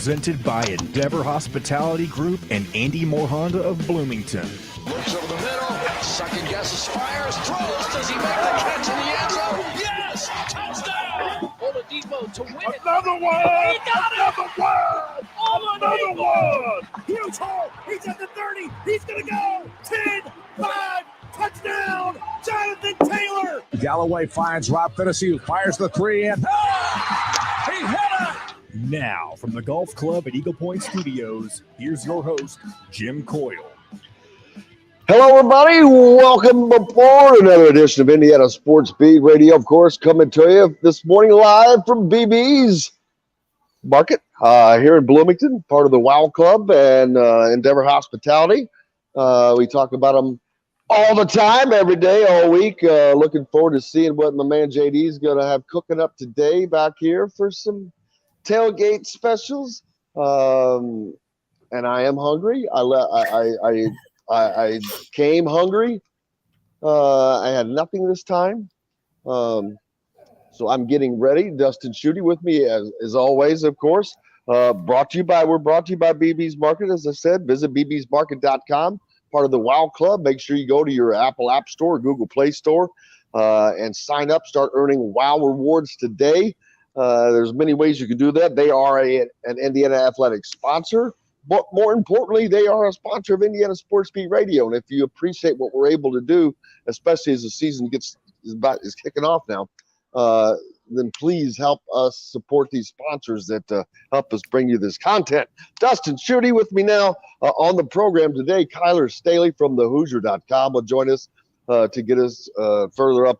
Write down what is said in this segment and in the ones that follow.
presented by Endeavor Hospitality Group and Andy Moore Honda of Bloomington. Looks over the middle, second guesses, fires, throws. Does he make the catch in the end zone? Yes! Touchdown! Oladipo to win it. Another one! He got Another it! one! Another one! Huge hole. He's at the 30. He's going to go. 10, 5, touchdown. Jonathan Taylor. Galloway finds Rob Finnessy, who fires the three, and he hit it! Now, from the Golf Club at Eagle Point Studios, here's your host, Jim Coyle. Hello, everybody. Welcome aboard another edition of Indiana Sports Beat Radio, of course, coming to you this morning live from BB's Market here in Bloomington, part of the WOW Club and Endeavor Hospitality. We talk about them all the time, every day, all week. Looking forward to seeing what my man JD is going to have cooking up today back here for some tailgate specials. And I am hungry. I came hungry. I had nothing this time. So I'm getting ready. Dustin Schutte with me as always, of course. We're brought to you by BB's Market, as I said. Visit bbsmarket.com, part of the WOW Club. Make sure you go to your Apple App Store, Google Play Store, and sign up. Start earning WOW rewards today. There's many ways you can do that. They are an Indiana Athletics sponsor. But more importantly, they are a sponsor of Indiana Sports Beat Radio. And if you appreciate what we're able to do, especially as the season is kicking off now, then please help us support these sponsors that help us bring you this content. Dustin Schutte with me now on the program today. Kyler Staley from thehoosier.com will join us to get us further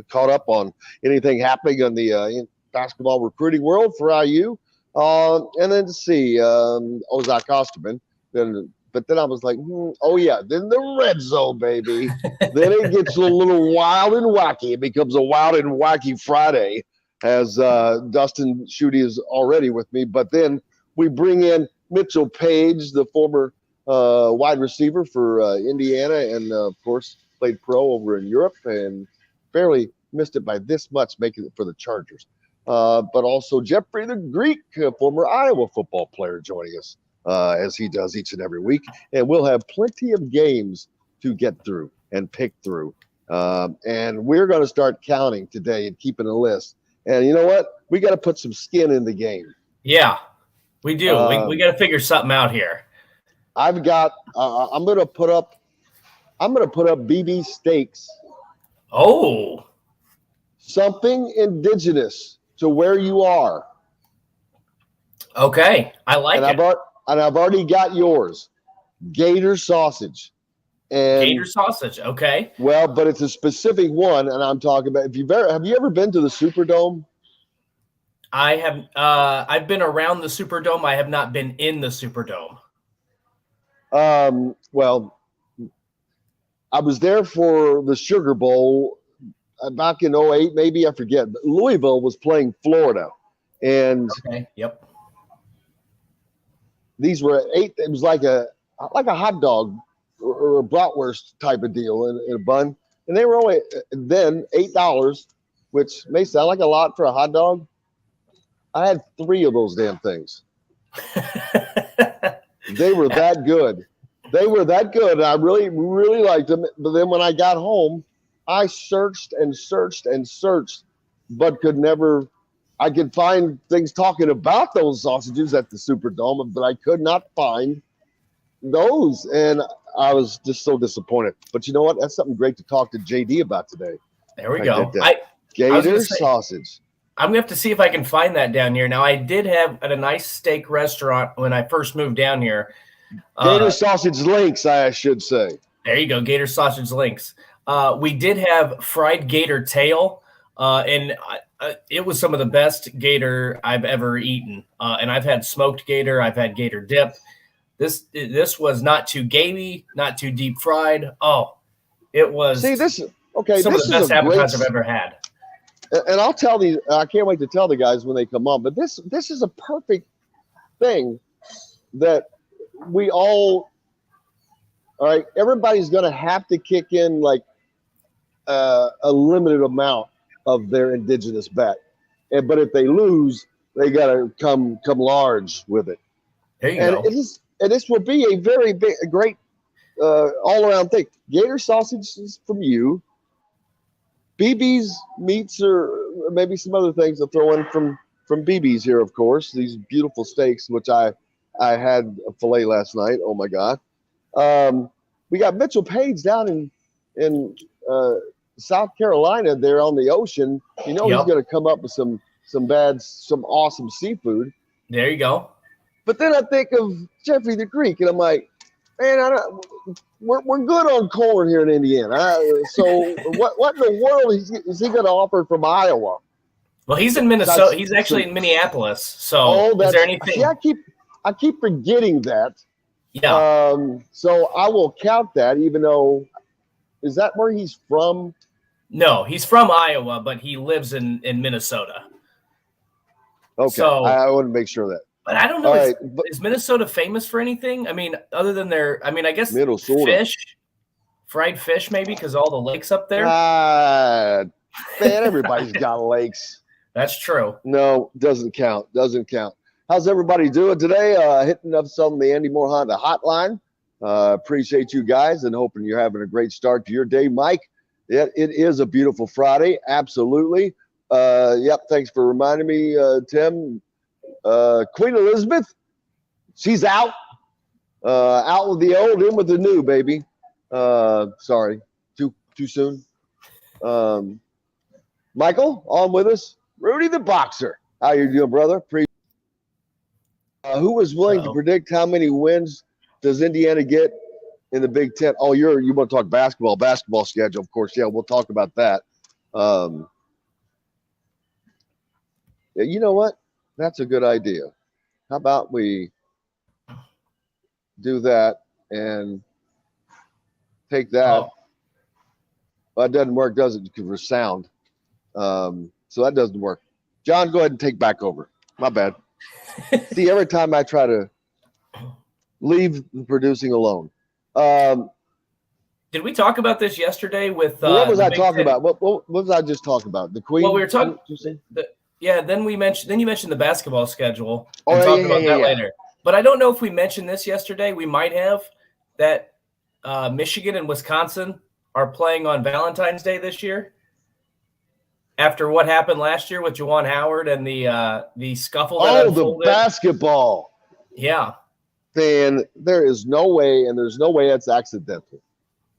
caught up on anything happening in the basketball recruiting world for IU. And then to see Zach Osterman. But then I was like, then the red zone, baby. Then it gets a little wild and wacky. It becomes a wild and wacky Friday, as Dustin Schutte is already with me. But then we bring in Mitchell Paige, the former wide receiver for Indiana, and of course played pro over in Europe and barely missed it by this much, making it for the Chargers. But also Jeffrey the Greek, former Iowa football player, joining us as he does each and every week. And we'll have plenty of games to get through and pick through. And we're going to start counting today and keeping a list. And you know what? We got to put some skin in the game. Yeah, we do. We got to figure something out here. I've got. I'm going to put up BB stakes. Oh, something indigenous to where you are. Okay, I like it. I've already got yours. Gator sausage. Gator sausage, okay. Well, but it's a specific one, and I'm talking about. Have you ever been to the Superdome? I have. I've been around the Superdome. I have not been in the Superdome. Well, I was there for the Sugar Bowl back in 2008, maybe, I forget. But Louisville was playing Florida, and these were it was like a hot dog or a bratwurst type of deal in a bun, and they were only then $8, which may sound like a lot for a hot dog. I had 3 of those damn things. They were that good. And I really, really liked them. But then when I got home, I searched and searched and searched, but I could find things talking about those sausages at the Superdome, but I could not find those. And I was just so disappointed. But you know what? That's something great to talk to JD about today. There we go. Gator sausage. I'm going to have to see if I can find that down here. Now, I did have at a nice steak restaurant when I first moved down here. Gator sausage links, I should say. There you go, Gator sausage links. We did have fried gator tail, and it was some of the best gator I've ever eaten. And I've had smoked gator. I've had gator dip. This was not too gamey, not too deep fried. Oh, it was some of the best appetizers I've ever had. And I'll tell these, I can't wait to tell the guys when they come on, but this is a perfect thing that we all right, everybody's going to have to kick in like a limited amount of their indigenous bet. But if they lose, they got to come large with it. There you And go. this will be a very big, a great all-around thing. Gator sausages from you. BB's meats or maybe some other things to throw in from BB's here, of course. These beautiful steaks, which I had a filet last night. Oh my God. We got Mitchell Paige down in South Carolina there on the ocean. You know he's going to come up with some awesome seafood. There you go. But then I think of Jeffrey the Greek, and I'm like, man, we're good on corn here in Indiana. So what in the world is he going to offer from Iowa? Well, he's in Minnesota. He's actually in Minneapolis. So is there anything? See, I keep forgetting that. Yeah. So I will count that, even though is that where he's from? No, he's from Iowa, but he lives in Minnesota. Okay, so, I want to make sure of that. But I don't know. Is Minnesota famous for anything? I mean, other than I guess Minnesota. Fried fish, maybe because all the lakes up there. Man, everybody's got lakes. That's true. No, doesn't count. Doesn't count. How's everybody doing today? Hitting up some of the Andy Moore Honda hotline. Appreciate you guys and hoping you're having a great start to your day, Mike. It is a beautiful Friday. Absolutely. Yep. Thanks for reminding me, Tim. Queen Elizabeth, she's out. Out with the old, in with the new, baby. Sorry, too soon. Michael, on with us. Rudy the Boxer. How you doing, brother? Who was willing to predict how many wins does Indiana get in the Big Ten? Oh, you want to talk basketball schedule, of course. Yeah, we'll talk about that. Yeah, you know what? That's a good idea. How about we do that and take that? Well, it doesn't work, does it? Because we're sound. So that doesn't work. John, go ahead and take back over. My bad. See, every time I try to leave the producing alone. Did we talk about this yesterday with what was I talking about? What was I just talking about? The Queen? Well, we were talking. Yeah, then you mentioned the basketball schedule. And talk about that later. But I don't know if we mentioned this yesterday. We might have that Michigan and Wisconsin are playing on Valentine's Day this year. After what happened last year with Juwan Howard and the scuffle that unfolded. The basketball. Yeah. Then there is no way, and there's no way that's accidental.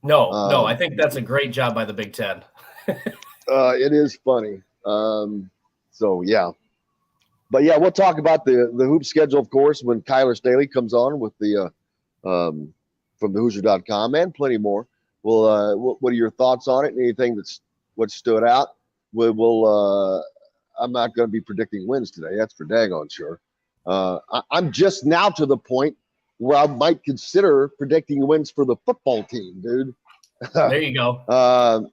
No, I think that's a great job by the Big Ten. It is funny. So, yeah. But, yeah, we'll talk about the hoop schedule, of course, when Kyler Staley comes on with the from the Hoosier.com and plenty more. What are your thoughts on it? Anything what stood out? I'm not going to be predicting wins today. That's for daggone sure. I'm just now to the point where I might consider predicting wins for the football team, dude. There you go.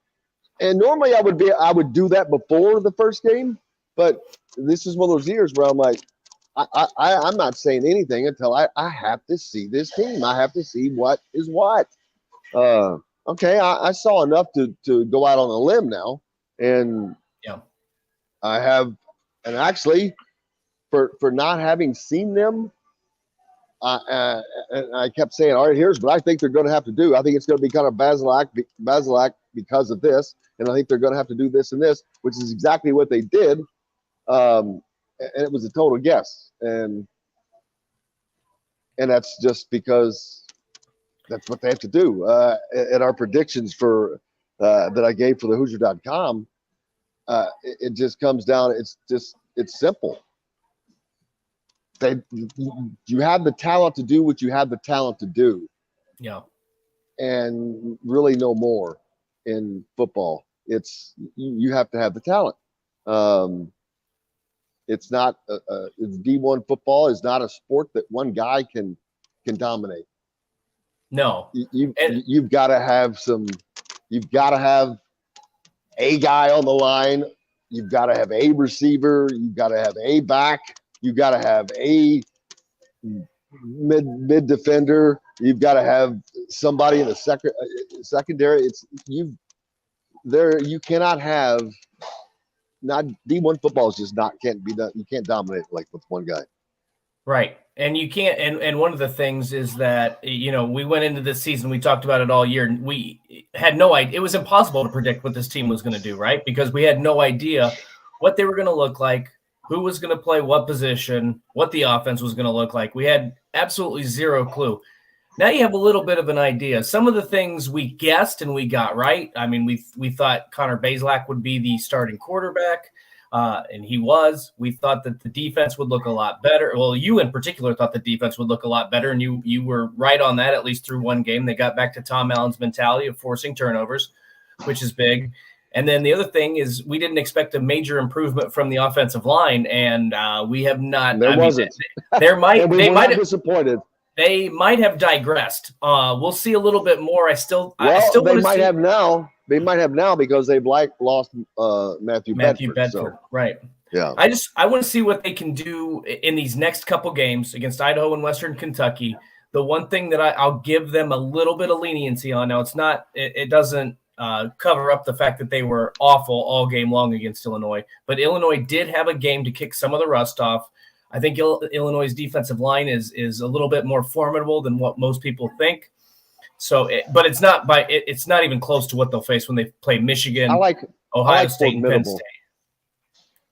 And normally I would do that before the first game, but this is one of those years where I'm like, I'm not saying anything until I have to see this team. I have to see what is what. Okay, I saw enough to go out on a limb now, and yeah, I have, and actually, for not having seen them. And I kept saying, all right, here's what I think they're going to have to do. I think it's going to be kind of Basilak because of this. And I think they're going to have to do this and this, which is exactly what they did. And it was a total guess. And that's just because that's what they have to do. And our predictions for that I gave for the Hoosier.com, it just comes down. It's simple. You have the talent to do what you have the talent to do. Yeah. And really no more in football. You have to have the talent. It's not it's D1 football is not a sport that one guy can dominate. No. You've got to have a guy on the line. You've got to have a receiver. You've got to have a back. You've got to have a mid defender. You've got to have somebody in the secondary. You cannot have not D1 football is just not can't be done. You can't dominate like with one guy. Right. And you can't, and one of the things is that, we went into this season, we talked about it all year, and we had no idea. It was impossible to predict what this team was going to do, right? Because we had no idea what they were going to look like, who was going to play what position, what the offense was going to look like. We had absolutely zero clue. Now you have a little bit of an idea. Some of the things we guessed and we got right. I mean, we thought Connor Bazelak would be the starting quarterback. And he was. We thought that the defense would look a lot better. Well, you in particular thought the defense would look a lot better, and you were right on that, at least through one game. They got back to Tom Allen's mentality of forcing turnovers, which is big. And then the other thing is we didn't expect a major improvement from the offensive line, and we have not. There wasn't. There might. They might have disappointed. They might have digressed. We'll see a little bit more. I still they might have now. They might have now because they've lost Matthew Bedford. So. Right. Yeah. I want to see what they can do in these next couple games against Idaho and Western Kentucky. The one thing that I'll give them a little bit of leniency on now, it doesn't cover up the fact that they were awful all game long against Illinois, but Illinois did have a game to kick some of the rust off. I think Illinois' defensive line is a little bit more formidable than what most people think. So, but it's not even close to what they'll face when they play Michigan, Ohio State, and Penn State.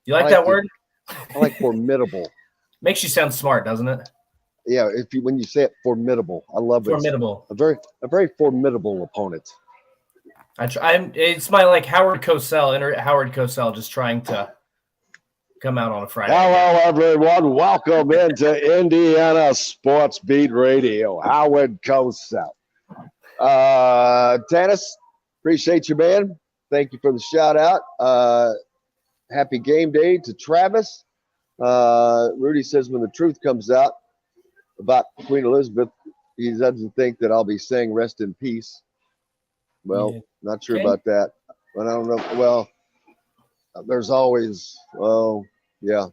You like that word? I like formidable. Makes you sound smart, doesn't it? Yeah, when you say it, formidable. I love it. Formidable. A very formidable opponent. It's my Howard Cosell just trying to come out on a Friday. Hello, everyone. Welcome into Indiana Sports Beat Radio. Howard Cosell. Tannis, appreciate you, man. Thank you for the shout out. Happy game day to Travis. Rudy says when the truth comes out about Queen Elizabeth, he doesn't think that I'll be saying rest in peace. Well, not sure about that, but I don't know. Well, there's always, yeah.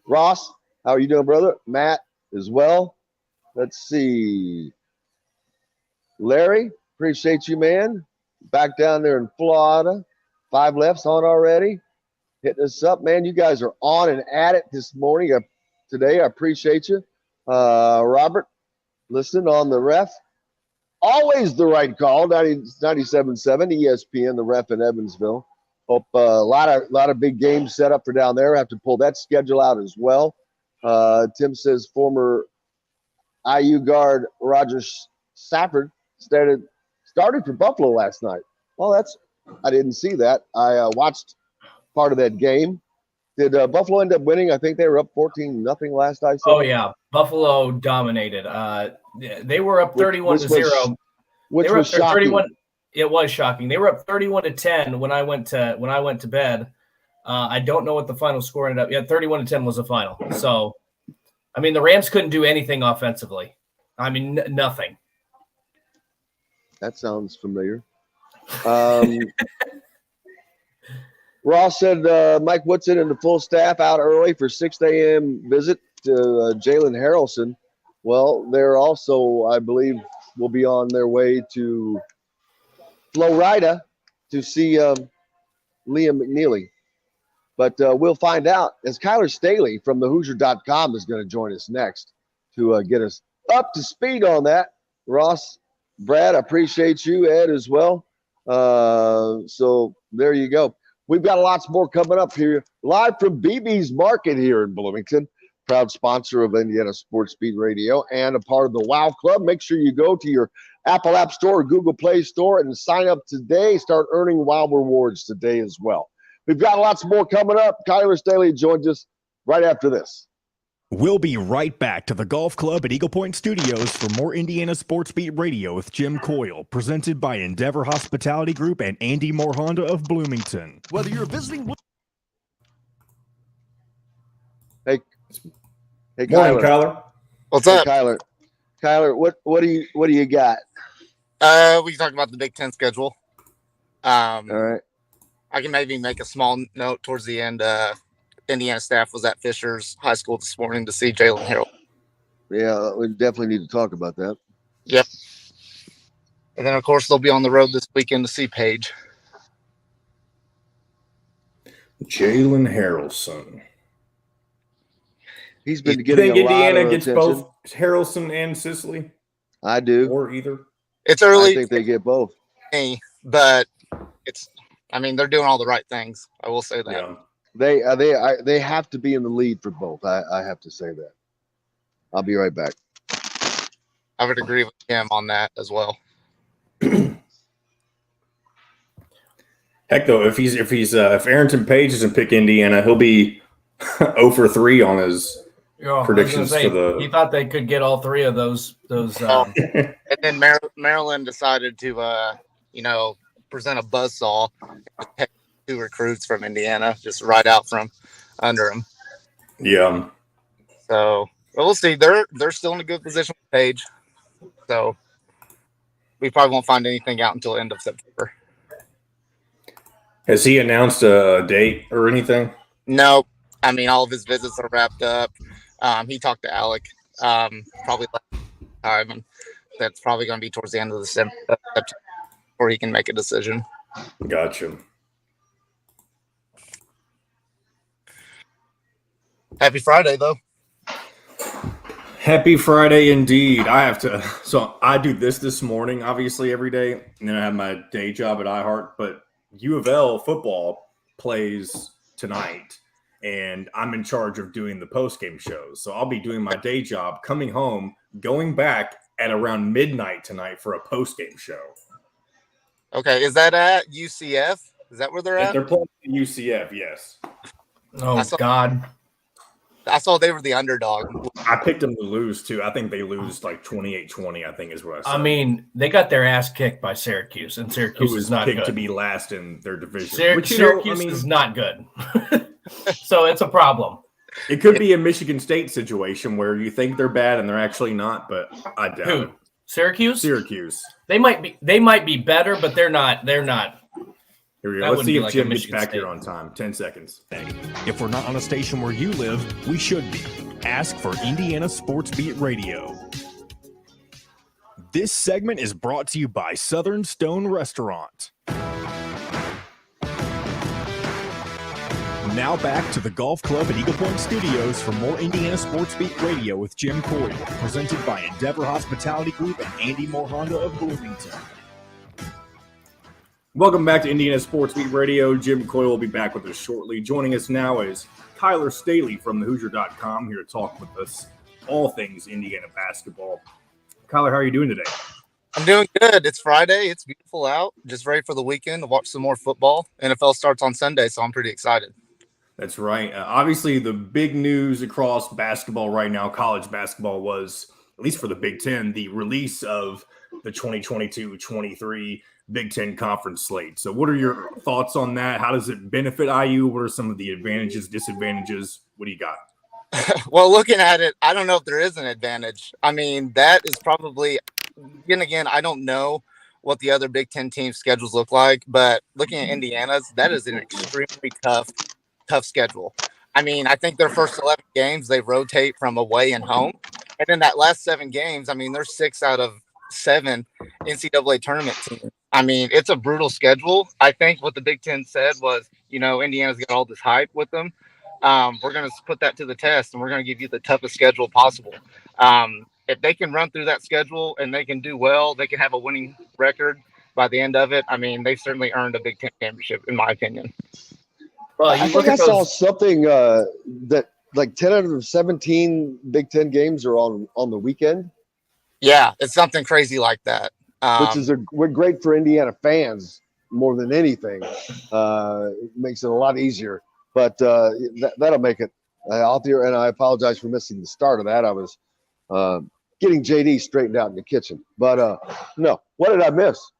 Ross, how are you doing, brother? Matt as well. Let's see. Larry, appreciate you, man. Back down there in Florida. 5 lefts on already. Hitting us up, man. You guys are on and at it this morning. Today, I appreciate you. Robert, listen on the ref. Always the right call. 97.7 ESPN, the ref in Evansville. Hope a lot of big games set up for down there. Have to pull that schedule out as well. Tim says former IU guard Roger Safford started for Buffalo last night. Well, I didn't see that. I watched part of that game. Did Buffalo end up winning? I think they were up 14-0 last I saw. Oh yeah, Buffalo dominated. They were up 31-0. Which was shocking. It was shocking. They were up 31-10 when I went to bed. I don't know what the final score ended up. Yeah, 31-10 was the final. So, I mean, the Rams couldn't do anything offensively. I mean, nothing. That sounds familiar. Ross said Mike Woodson and the full staff out early for 6 a.m. visit to Jalen Harrelson. Well, they're also, I believe, will be on their way to Florida to see Liam McNeely. But we'll find out as Kyler Staley from the Hoosier.com is going to join us next to get us up to speed on that. Ross, Brad, I appreciate you, Ed, as well. So there you go. We've got lots more coming up here, live from BB's Market here in Bloomington. Proud sponsor of Indiana Sports Beat Radio and a part of the WOW Club. Make sure you go to your Apple App Store or Google Play Store and sign up today. Start earning WOW rewards today as well. We've got lots more coming up. Kyler Staley joins us right after this. We'll be right back to the Golf Club at Eagle Point Studios for more Indiana Sports Beat Radio with Jim Coyle, presented by Endeavor Hospitality Group and Andy Moore Honda of Bloomington. Whether you're visiting... Hey, Morning, Kyler. What's up? Kyler, what do you got? We can talk about the Big Ten schedule. All right. I can maybe make a small note towards the end. Indiana staff was at Fisher's High School this morning to see Jalen Harrell. Yeah, we definitely need to talk about that. Yep. And then, of course, they'll be on the road this weekend to see Paige. Jalen Harrelson. He's been You getting think a lot Indiana of gets attention. both Harrelson and Sicily, I do. or either? It's I early, think they get both. but they're doing all the right things. I will say that. Yeah. They have to be in the lead for both. I have to say that. I'll be right back. I would agree with him on that as well. Heck, though, if Arrington Paige doesn't pick Indiana, he'll be 0 for 3 on his predictions for the. He thought they could get all three of those. And then Maryland decided to, present a buzzsaw, and 2 recruits from Indiana just right out from under him. Yeah. So we'll see. They're still in a good position with Paige. So we probably won't find anything out until end of September. Has he announced a date or anything? No, I mean, all of his visits are wrapped up. He talked to Alec probably last time, and that's probably going to be towards the end of the September before he can make a decision. Gotcha. Happy Friday, though. Happy Friday indeed. So I do this morning, obviously, every day, and then I have my day job at iHeart, but U of L football plays tonight, and I'm in charge of doing the post-game shows. So I'll be doing my day job, coming home, going back at around midnight tonight for a post-game show. Okay, is that at UCF? Is that where they're at? They're playing at UCF, yes. Oh, God. I saw they were the underdog. I picked them to lose, too. I think they lose like 28-20, I think is what I said. I mean, they got their ass kicked by Syracuse, and Syracuse is not picked good. to be last in their division. Syracuse is not good. So it's a problem. It could be a Michigan State situation where you think they're bad and they're actually not, but I doubt it. Syracuse? Syracuse. They might be better, but they're not. Here we go. Let's see if Jim gets back here on time. 10 seconds. If we're not on a station where you live, we should be. Ask for Indiana Sports Beat Radio. This segment is brought to you by Southern Stone Restaurant. Now back to the Golf Club at Eagle Point Studios for more Indiana Sports Beat Radio with Jim Coyle, presented by Endeavor Hospitality Group and Andy Moore Honda of Bloomington. Welcome back to Indiana Sports Beat Radio. Jim Coyle will be back with us shortly. Joining us now is Kyler Staley from thehoosier.com here to talk with us all things Indiana basketball. Kyler, how are you doing today? I'm doing good. It's Friday. It's beautiful out. Just ready for the weekend to watch some more football. NFL starts on Sunday, so I'm pretty excited. That's right. Obviously, the big news across basketball right now, college basketball, was, at least for the Big Ten, the release of the 2022-23 Big Ten conference slate. So what are your thoughts on that? How does it benefit IU? What are some of the advantages, disadvantages? What do you got? Well, looking at it, I don't know if there is an advantage. I mean, that is probably – again, I don't know what the other Big Ten teams' schedules look like, but looking at Indiana's, that is an extremely tough schedule. I mean, I think their first 11 games, they rotate from away and home. And then that last 7 games, I mean, there's 6 out of 7 NCAA tournament teams. I mean, it's a brutal schedule. I think what the Big Ten said was, Indiana's got all this hype with them. We're going to put that to the test, and we're going to give you the toughest schedule possible. If they can run through that schedule and they can do well, they can have a winning record by the end of it. I mean, they've certainly earned a Big Ten championship, in my opinion. Well, I think I saw something that like 10 out of 17 Big Ten games are on the weekend. Yeah, it's something crazy like that. Which is great for Indiana fans more than anything. It makes it a lot easier. But that'll make it out there. And I apologize for missing the start of that. I was getting JD straightened out in the kitchen. But no, what did I miss?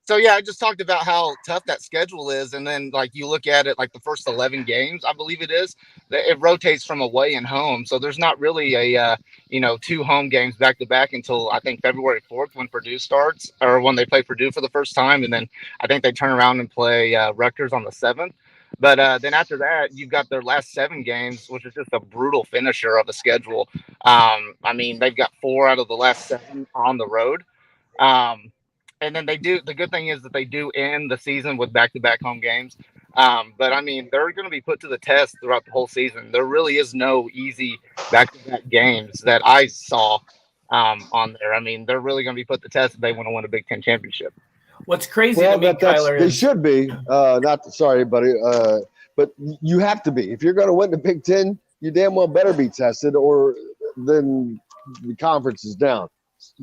So, yeah, I just talked about how tough that schedule is. And then, like, you look at it, like the first 11 games, I believe it is, it rotates from away and home. So there's not really a, 2 home games back to back until I think February 4th when Purdue starts, or when they play Purdue for the first time. And then I think they turn around and play Rutgers on the 7th. But then after that, you've got their last 7 games, which is just a brutal finisher of a schedule. I mean, they've got 4 out of the last 7 on the road. And then the good thing is that they do end the season with back-to-back home games. But I mean, they're going to be put to the test throughout the whole season. There really is no easy back-to-back games that I saw on there. I mean, they're really going to be put to the test if they want to win a Big Ten championship. What's crazy to me, Kyler, they is should be. Sorry, buddy, but you have to be. If you're going to win the Big Ten, you damn well better be tested, or then the conference is down.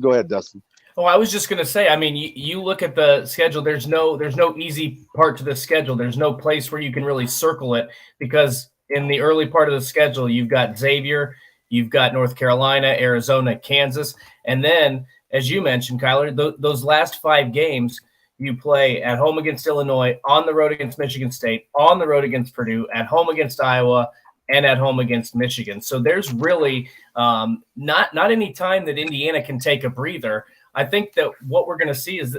Go ahead, Dustin. Oh, I was just going to say, I mean, you look at the schedule, there's no easy part to the schedule. There's no place where you can really circle it, because in the early part of the schedule, you've got Xavier, you've got North Carolina, Arizona, Kansas. And then, as you mentioned, Kyler, those last 5 games, you play at home against Illinois, on the road against Michigan State, on the road against Purdue, at home against Iowa, and at home against Michigan. So there's really not any time that Indiana can take a breather. I think that what we're going to see is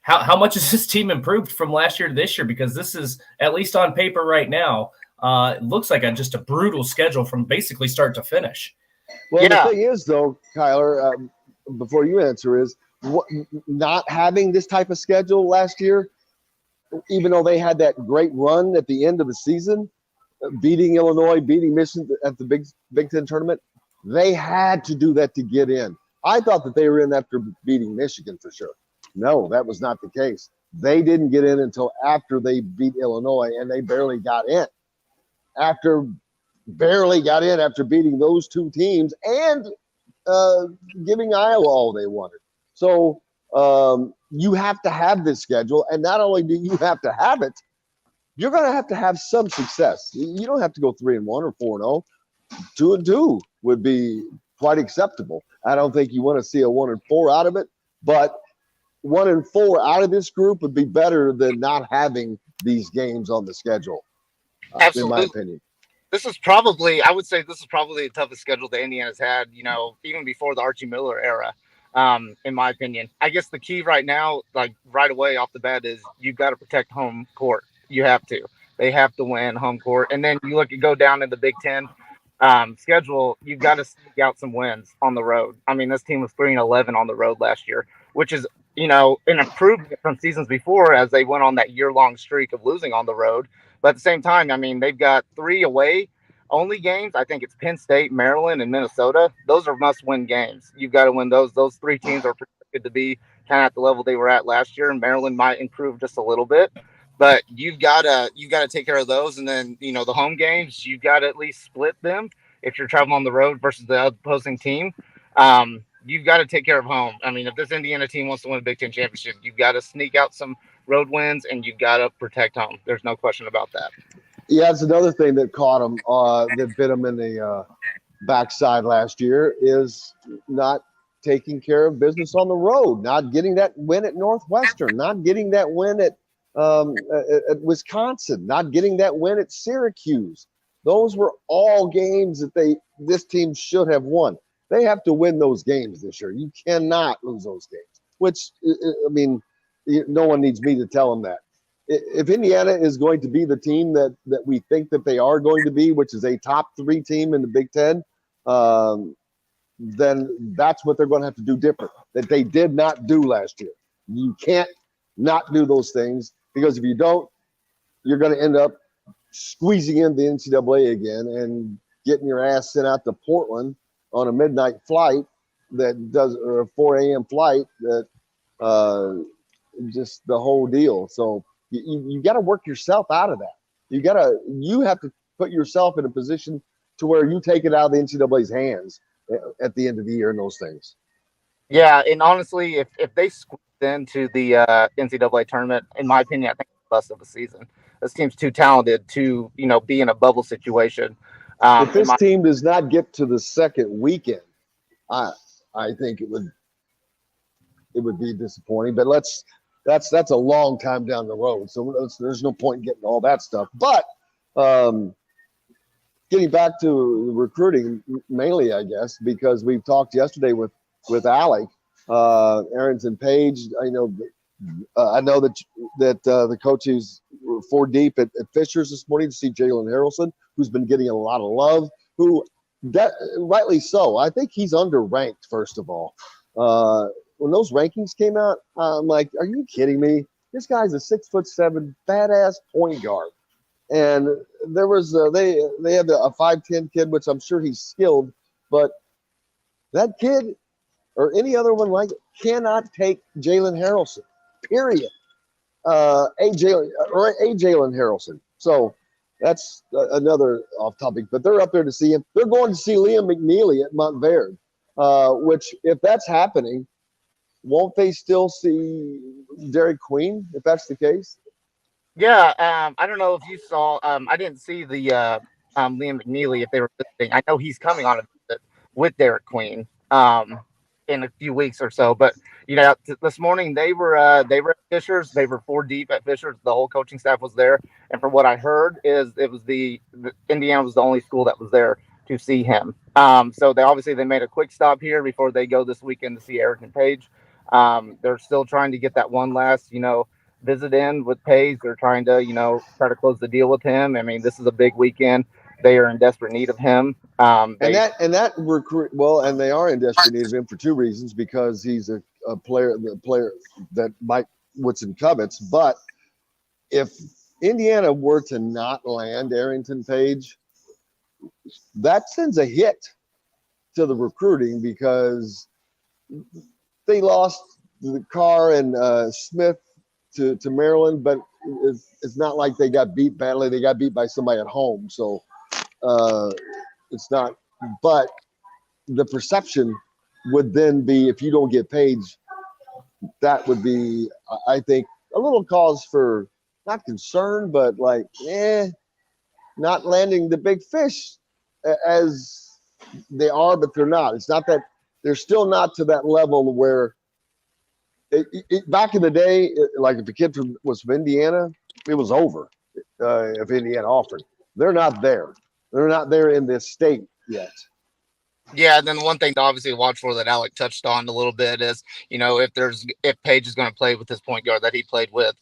how much has this team improved from last year to this year, because this is, at least on paper right now, it looks like just a brutal schedule from basically start to finish. Well, The thing is, though, Kyler, before you answer, is not having this type of schedule last year, even though they had that great run at the end of the season, beating Illinois, beating Michigan at the Big Ten tournament, they had to do that to get in. I thought that they were in after beating Michigan for sure. No, that was not the case. They didn't get in until after they beat Illinois, and they barely got in. After beating those 2 teams and giving Iowa all they wanted. So you have to have this schedule, and not only do you have to have it, you're going to have some success. You don't have to go 3-1 or 4-0. 2-2 would be quite acceptable. I don't think you want to see a 1-4 out of it, but 1-4 out of this group would be better than not having these games on the schedule. Absolutely. In my opinion. I would say this is probably the toughest schedule that Indiana's had, even before the Archie Miller era, in my opinion. I guess the key right now, like right away off the bat, is you've got to protect home court. You have to. They have to win home court. And then you go down in the Big Ten schedule, you've got to sneak out some wins on the road. I mean, this team was 3-11 on the road last year, which is, an improvement from seasons before as they went on that year-long streak of losing on the road. But at the same time, I mean, they've got 3 away-only games. I think it's Penn State, Maryland, and Minnesota. Those are must-win games. You've got to win those. Those 3 teams are projected to be kind of at the level they were at last year. And Maryland might improve just a little bit. But you've got to take care of those. And then, the home games, you've got to at least split them if you're traveling on the road versus the opposing team. You've got to take care of home. I mean, if this Indiana team wants to win a Big Ten championship, you've got to sneak out some road wins, and you've got to protect home. There's no question about that. Yeah, it's another thing that caught them, that bit them in the backside last year, is not taking care of business on the road, not getting that win at Northwestern, not getting that win at Wisconsin, not getting that win at Syracuse. Those were all games that this team should have won. They have to win those games this year. You cannot lose those games, which, I mean, no one needs me to tell them that. If Indiana is going to be the team that we think that they are going to be, which is a top 3 team in the Big Ten, then that's what they're going to have to do different, that they did not do last year. You can't not do those things, because if you don't, you're going to end up squeezing in the NCAA again and getting your ass sent out to Portland on a midnight flight or a 4 a.m. flight that just the whole deal. So you got to work yourself out of that. You have to put yourself in a position to where you take it out of the NCAA's hands at the end of the year and those things. Yeah, and honestly, if they squeeze into the NCAA tournament, in my opinion, I think it's the best of the season. This team's too talented to, be in a bubble situation. If this team does not get to the second weekend, I think it would be disappointing. But that's a long time down the road, so there's no point in getting all that stuff. But getting back to recruiting, mainly, I guess, because we've talked yesterday with Alec, Aarons and Paige. I know that the coaches were 4 deep at Fisher's this morning to see Jalen Harrelson, who's been getting a lot of love, rightly so. I think he's underranked, first of all. When those rankings came out, I'm like, are you kidding me? This guy's a 6'7" badass point guard. And there was they had a 5'10" kid, which I'm sure he's skilled, but that kid or any other one like it cannot take Jalen Harrelson. Period. A Jalen Harrelson. So that's another off topic. But they're up there to see him. They're going to see Liam McNeely at Montverde, which if that's happening, won't they still see Derek Queen if that's the case? Yeah, I don't know if you saw. I didn't see the Liam McNeely if they were visiting. I know he's coming on a visit with Derek Queen in a few weeks or so. But this morning they were at Fisher's. They were 4 deep at Fisher's. The whole coaching staff was there, and from what I heard, is it was the Indiana was the only school that was there to see him. So they made a quick stop here before they go this weekend to see Eric and Paige. They're still trying to get that one last visit in with Paige. They're trying to, try to close the deal with him. I mean, this is a big weekend. They are in desperate need of him. They are in desperate need of him for 2 reasons, because he's a player that Mike Woodson covets. But if Indiana were to not land Arrington Paige, that sends a hit to the recruiting, because they lost the Carr and Smith to Maryland, but it's not like they got beat badly. They got beat by somebody at home. So it's not, but the perception would then be, if you don't get Paige, that would be, I think, a little cause for not concern, but not landing the big fish as they are, but they're not. It's not that they're still not to that level where back in the day, like if a kid was from Indiana, it was over if Indiana offered. They're not there. They're not there in this state yet. Yeah, and then one thing to obviously watch for that Alec touched on a little bit is, if Paige is going to play with this point guard that he played with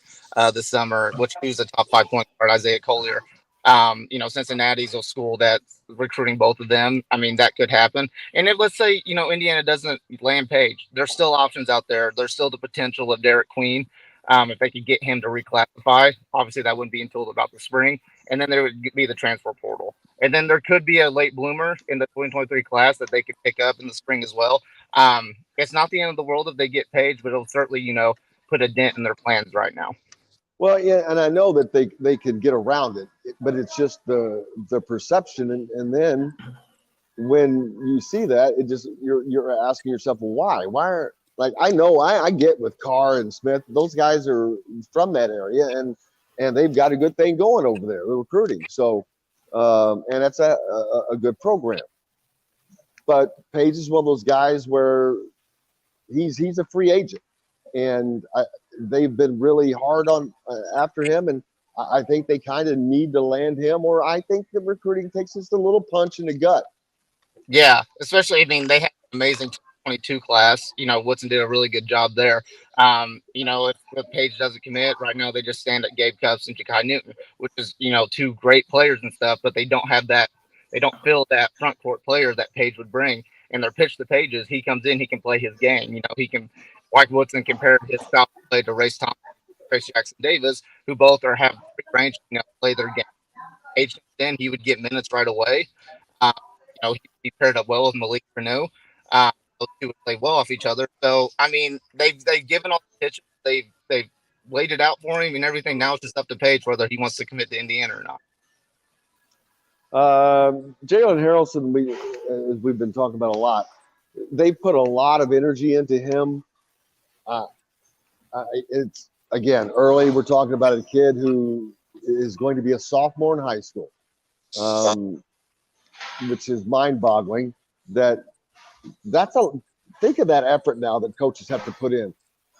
this summer, which he was a top 5 point guard, Isaiah Collier. Cincinnati's a school that's recruiting both of them. I mean, that could happen. And if, let's say, Indiana doesn't land Paige, there's still options out there. There's still the potential of Derek Queen. If they could get him to reclassify, obviously that wouldn't be until about the spring. And then there would be the transfer portal. And then there could be a late bloomer in the 2023 class that they could pick up in the spring as well. It's not the end of the world if they get Paige, but it'll certainly, put a dent in their plans right now. Well, yeah, and I know that they could get around it, but it's just the perception, and then when you see that, it just you're asking yourself, well, why? Why are I get with Carr and Smith, those guys are from that area, and they've got a good thing going over there, the recruiting. So, and that's a good program. But Paige is one of those guys where he's a free agent, and they've been really hard on after him, and I think they kind of need to land him, or I think the recruiting takes just a little punch in the gut. Yeah, especially, they have an amazing 22 class. Woodson did a really good job there. If Paige doesn't commit right now, they just stand at Gabe Cupps and Ja'Kai Newton, which is, 2 great players and stuff, but they don't have that. They don't feel that front court player that Paige would bring. And their pitch to Paige is he comes in, he can play his game. He can, like Woodson compared his style of play to Race Thompson, Trace Jackson Davis, who both have free range, play their game. Paige comes in, he would get minutes right away. He paired up well with Malik Reneau. Those two would play well off each other. So, they've given all the pitches. They've laid it out for him and everything. Now it's just up to Paige whether he wants to commit to Indiana or not. Jalen Harrelson, as we've been talking about a lot, they put a lot of energy into him. It's, again, early. We're talking about a kid who is going to be a sophomore in high school, which is mind-boggling. Think of that effort now that coaches have to put in.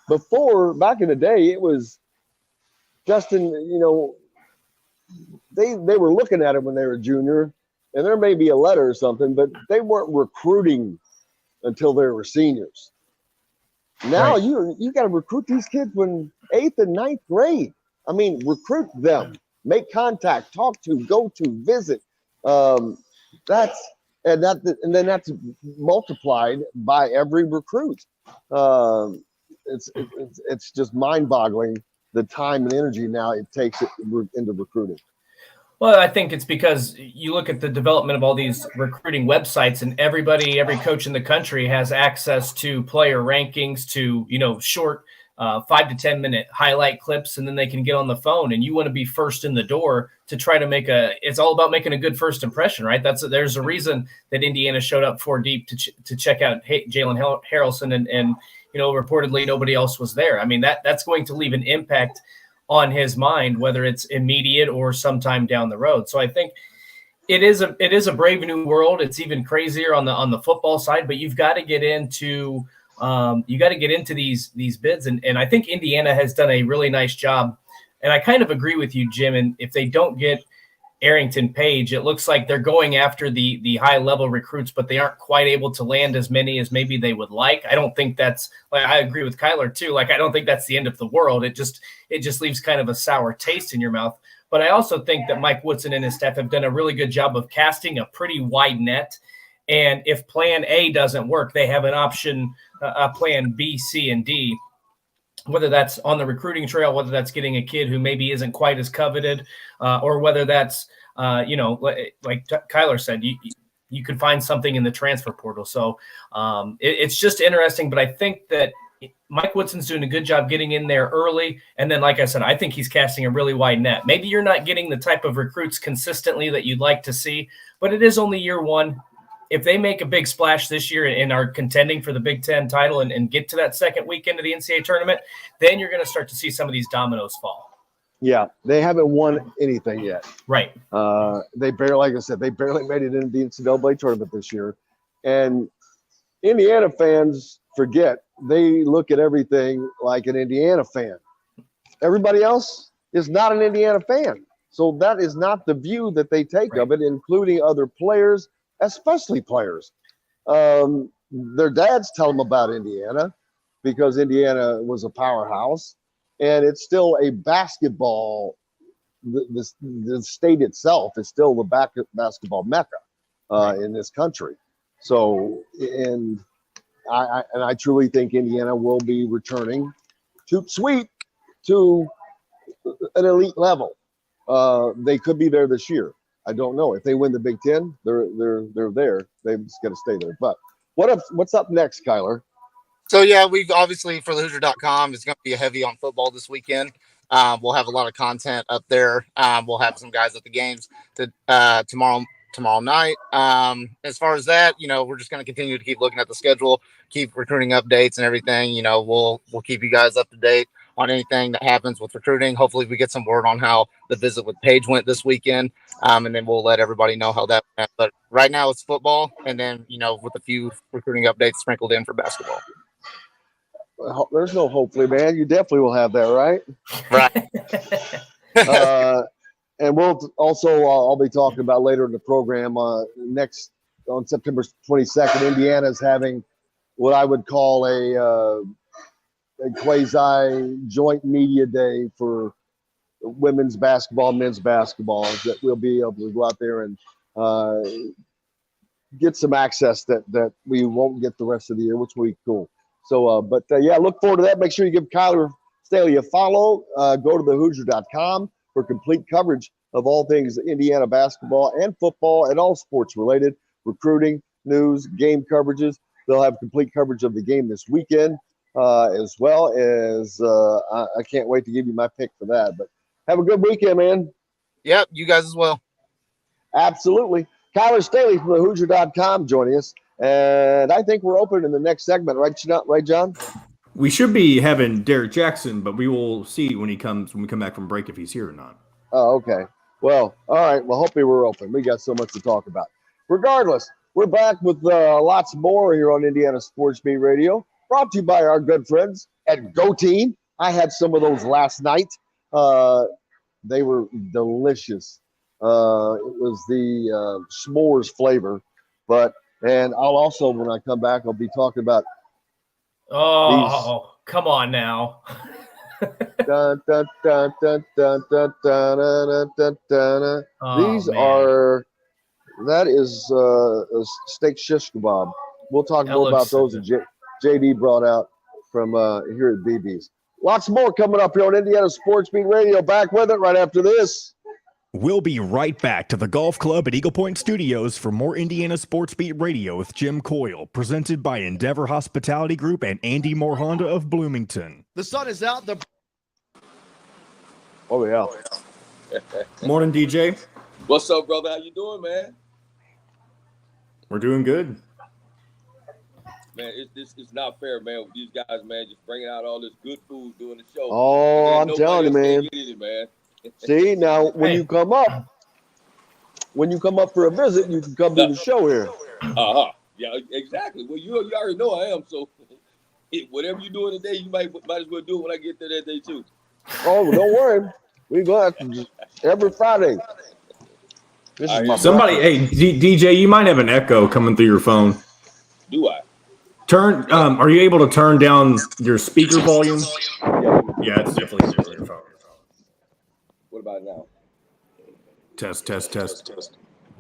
Before, back in the day, it was Justin, they were looking at it when they were junior, and there may be a letter or something, but they weren't recruiting until they were seniors. Now right. you got to recruit these kids when 8th and 9th grade. Recruit them, make contact, talk to, go to, visit. That's multiplied by every recruit. It's just mind-boggling the time and energy now it takes it into recruiting. Well, I think it's because you look at the development of all these recruiting websites, and every coach in the country has access to player rankings, to, short 5 to 10 minute highlight clips, and then they can get on the phone, and you want to be first in the door to try to it's all about making a good first impression, right? There's a reason that Indiana showed up 4 deep to check out Jalen Harrelson, and reportedly nobody else was there. I mean, that's going to leave an impact on his mind, whether it's immediate or sometime down the road. So I think it is a brave new world. It's even crazier on the football side, but you've got to get into these bids. And I think Indiana has done a really nice job. And I kind of agree with you, Jim. And if they don't get Arrington, Paige, it looks like they're going after the high level recruits, but they aren't quite able to land as many as maybe they would like. I don't think that's, like, I agree with Kyler too. Like, I don't think that's the end of the world. It just leaves kind of a sour taste in your mouth. But I also think that Mike Woodson and his staff have done a really good job of casting a pretty wide net. And if plan A doesn't work, they have an option, a plan B, C, and D, whether that's on the recruiting trail, whether that's getting a kid who maybe isn't quite as coveted, or whether that's, like Kyler said, you could find something in the transfer portal. So it's just interesting. But I think that Mike Woodson's doing a good job getting in there early. And then, like I said, I think he's casting a really wide net. Maybe you're not getting the type of recruits consistently that you'd like to see, but it is only year one. If they make a big splash this year and are contending for the Big Ten title and get to that second weekend of the NCAA tournament, then you're going to start to see some of these dominoes fall. Yeah, they haven't won anything yet. Right. They barely, like I said, they barely made it into the NCAA tournament this year. And Indiana fans forget, they look at everything like an Indiana fan. Everybody else is not an Indiana fan. So that is not the view that they take of it, including other players, especially players. Their dads tell them about Indiana because Indiana was a powerhouse, and it's still a basketball. The state itself is still the basketball mecca in this country. So, and I truly think Indiana will be returning to an elite level. They could be there this year. I don't know. If they win the Big Ten, they're there. They've just got to stay there. But what's up next, Kyler? So, yeah, we've obviously, for the Hoosier.com, it's going to be heavy on football this weekend. We'll have a lot of content up there. We'll have some guys at the games tomorrow night. As far as that, we're just going to continue to keep looking at the schedule, keep recruiting updates and everything. We'll keep you guys up to date on anything that happens with recruiting. Hopefully we get some word on how the visit with Paige went this weekend. And then we'll let everybody know how that went. But right now it's football. And then, with a few recruiting updates sprinkled in for basketball. Well, there's no hopefully, man. You definitely will have that, right? Right. And we'll also, I'll be talking about later in the program, on September 22nd, Indiana is having what I would call a quasi joint media day for women's basketball, men's basketball, that we'll be able to go out there and get some access that we won't get the rest of the year, which will be cool. So, yeah, look forward to that. Make sure you give Kyler Staley a follow. Go to thehoosier.com for complete coverage of all things Indiana basketball and football and all sports related, recruiting, news, game coverages. They'll have complete coverage of the game this weekend, as well as I can't wait to give you my pick for that. But have a good weekend, man. Yep, you guys as well. Absolutely. Kyler Staley from thehoosier.com joining us. And I think we're open in the next segment, right, John? We should be having Derek Jackson, but we will see when we come back from break if he's here or not. Oh, okay. Well, all right. Well, hopefully we're open. We got so much to talk about. Regardless, we're back with lots more here on Indiana Sports Beat Radio, brought to you by our good friends at Go Team. I had some of those last night. They were delicious. It was the s'mores flavor, and I'll also, when I come back, I'll be talking about. Come on now. Dun, dun, dun, dun, dun, dun, dun, dun, dun, dun. That is a steak shish kebab. We'll talk more about those that JD brought out from here at BB's. Lots more coming up here on Indiana Sports Beat Radio. Back with it right after this. We'll be right back to the golf club at Eagle Point Studios for more Indiana Sports Beat Radio with Jim Coyle, presented by Endeavor Hospitality Group and Andy Moore Honda of Bloomington. The sun is out. Oh, yeah. Morning, DJ. What's up, brother? How you doing, man? We're doing good. Man, it's not fair, man, with these guys, man, just bringing out all this good food doing the show. Oh, I'm telling you, man. See, now when you come up for a visit, you can come to the show here. Yeah, exactly. Well, you already know I am. So whatever you're doing today, you might as well do it when I get there that day too. Oh, don't worry. We go out every Friday. This is my Somebody, hey, DJ, you might have an echo coming through your phone. Do I? Are you able to turn down your speaker volume? Yeah, it's definitely zero your phone. What about now? Test. What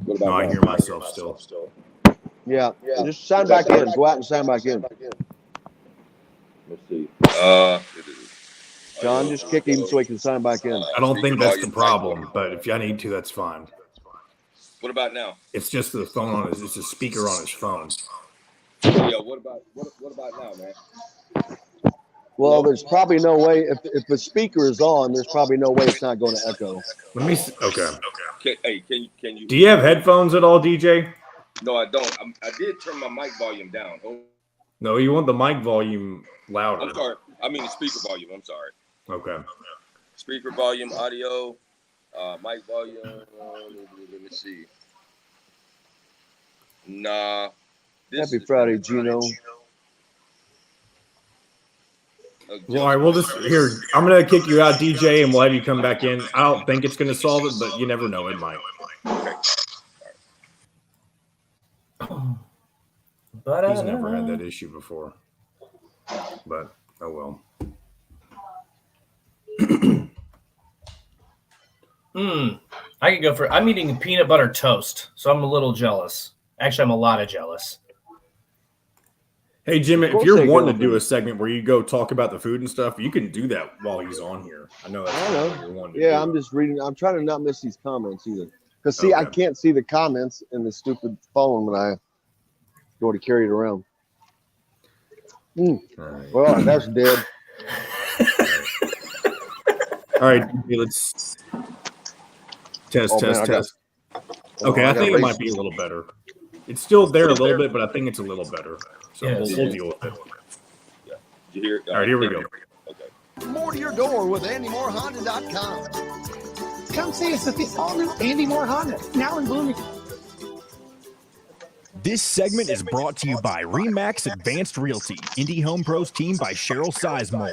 about No, I now? hear myself still. Yeah. Just sign back in. Go out and sign back in. Let's see. John, just kick him so he can sign back in. I don't think that's the problem, but if I need to, that's fine. What about now? It's just the phone on it's a speaker on his phone. Yeah. What about now, man? Well, there's probably no way if the speaker is on, there's probably no way it's not going to echo. Let me see. Okay. Can you? Do you have headphones at all, DJ? No, I don't. I did turn my mic volume down. No, you want the mic volume louder. I'm sorry. I mean the speaker volume. I'm sorry. Okay. Speaker volume, audio, mic volume. Let me see. Nah. Happy Friday, Gino. Well, all right, we'll just here. I'm gonna kick you out, DJ, and we'll have you come back in. I don't think it's gonna solve it, but you never know. It might. But he's never had that issue before. But oh well. I could go for. I'm eating peanut butter toast, so I'm a little jealous. Actually, I'm a lot of jealous. Hey, Jim, if you're wanting to do a segment where you go talk about the food and stuff, you can do that while he's on here. I know that's what you're wanting to do. I'm just reading. I'm trying to not miss these comments either. Because, see, I can't see the comments in the stupid phone when I go to carry it around. Right. Well, that's dead. All right, let's test. Okay, I think it might be a little better. It's still there a little bit, but I think it's a little better. So we'll deal with it. Yeah. Did you hear it? All right, here we go. Okay. More to your door with AndyMooreHonda.com. Come see us at the all-new Andy Moore Honda, now in Bloomington. This segment is brought to you by RE/MAX Advanced Realty, Indy Home Pros team by Cheryl Sizemore.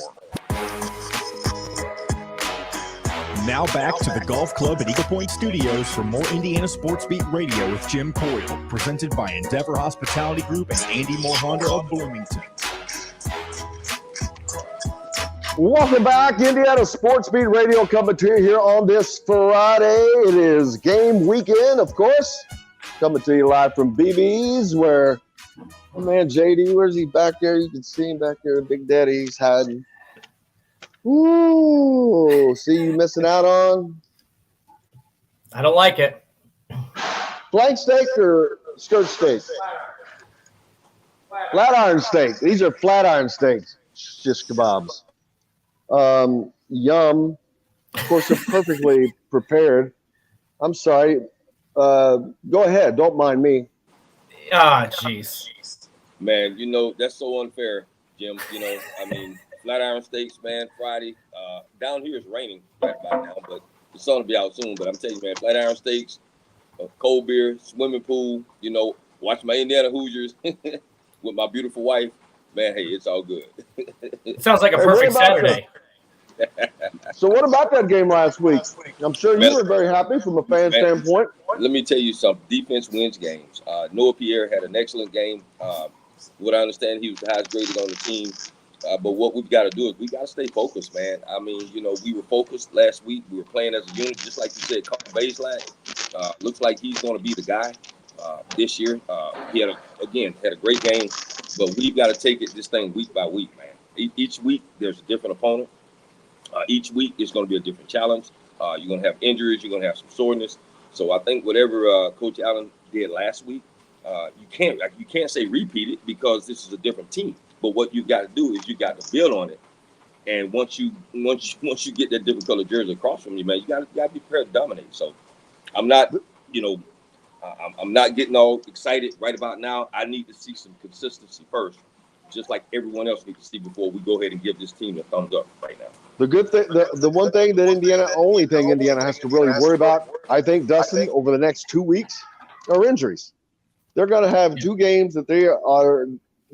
Now back to the golf club at Eagle Point Studios for more Indiana Sports Beat Radio with Jim Coyle, presented by Endeavor Hospitality Group and Andy Moore Honda of Bloomington. Welcome back, Indiana Sports Beat Radio coming to you here on this Friday. It is game weekend, of course. Coming to you live from BB's, where oh man, JD, where's he back there? You can see him back there. Big Daddy's hiding. Ooh, see you missing out on? I don't like it. Flank steak or skirt steak? Flat iron steak. These are flat iron steaks. Shish kebabs. Yum. Of course, they're perfectly prepared. I'm sorry. Go ahead. Don't mind me. Jeez. Man, that's so unfair, Jim. I mean, flat iron steaks, man, Friday. Down here it's raining right about now, but the sun will be out soon. But I'm telling you, man, flat iron steaks, cold beer, swimming pool, watch my Indiana Hoosiers with my beautiful wife. Man, hey, it's all good. It sounds like a perfect Saturday. So what about that game last week? I'm sure you were very happy from a fan standpoint. Let me tell you something. Defense wins games. Noah Pierre had an excellent game. What I understand, he was the highest graded on the team. But what we've got to do is we got to stay focused, man. I mean, we were focused last week. We were playing as a unit, just like you said, Baseline. Looks like he's going to be the guy this year. He had a great game. But we've got to take this thing week by week, man. Each week there's a different opponent. Each week is going to be a different challenge. You're going to have injuries. You're going to have some soreness. So I think whatever Coach Allen did last week, you can't say repeat it because this is a different team. But what you got to do is you got to build on it. And once you get that different color jersey across from you, man, you got to be prepared to dominate. So I'm not, I'm not getting all excited right about now. I need to see some consistency first, just like everyone else needs to see before we go ahead and give this team a thumbs up right now. The good thing, the one thing that Indiana has to really worry about, I think, Dustin, over the next 2 weeks, are injuries. They're going to have 2 games that they are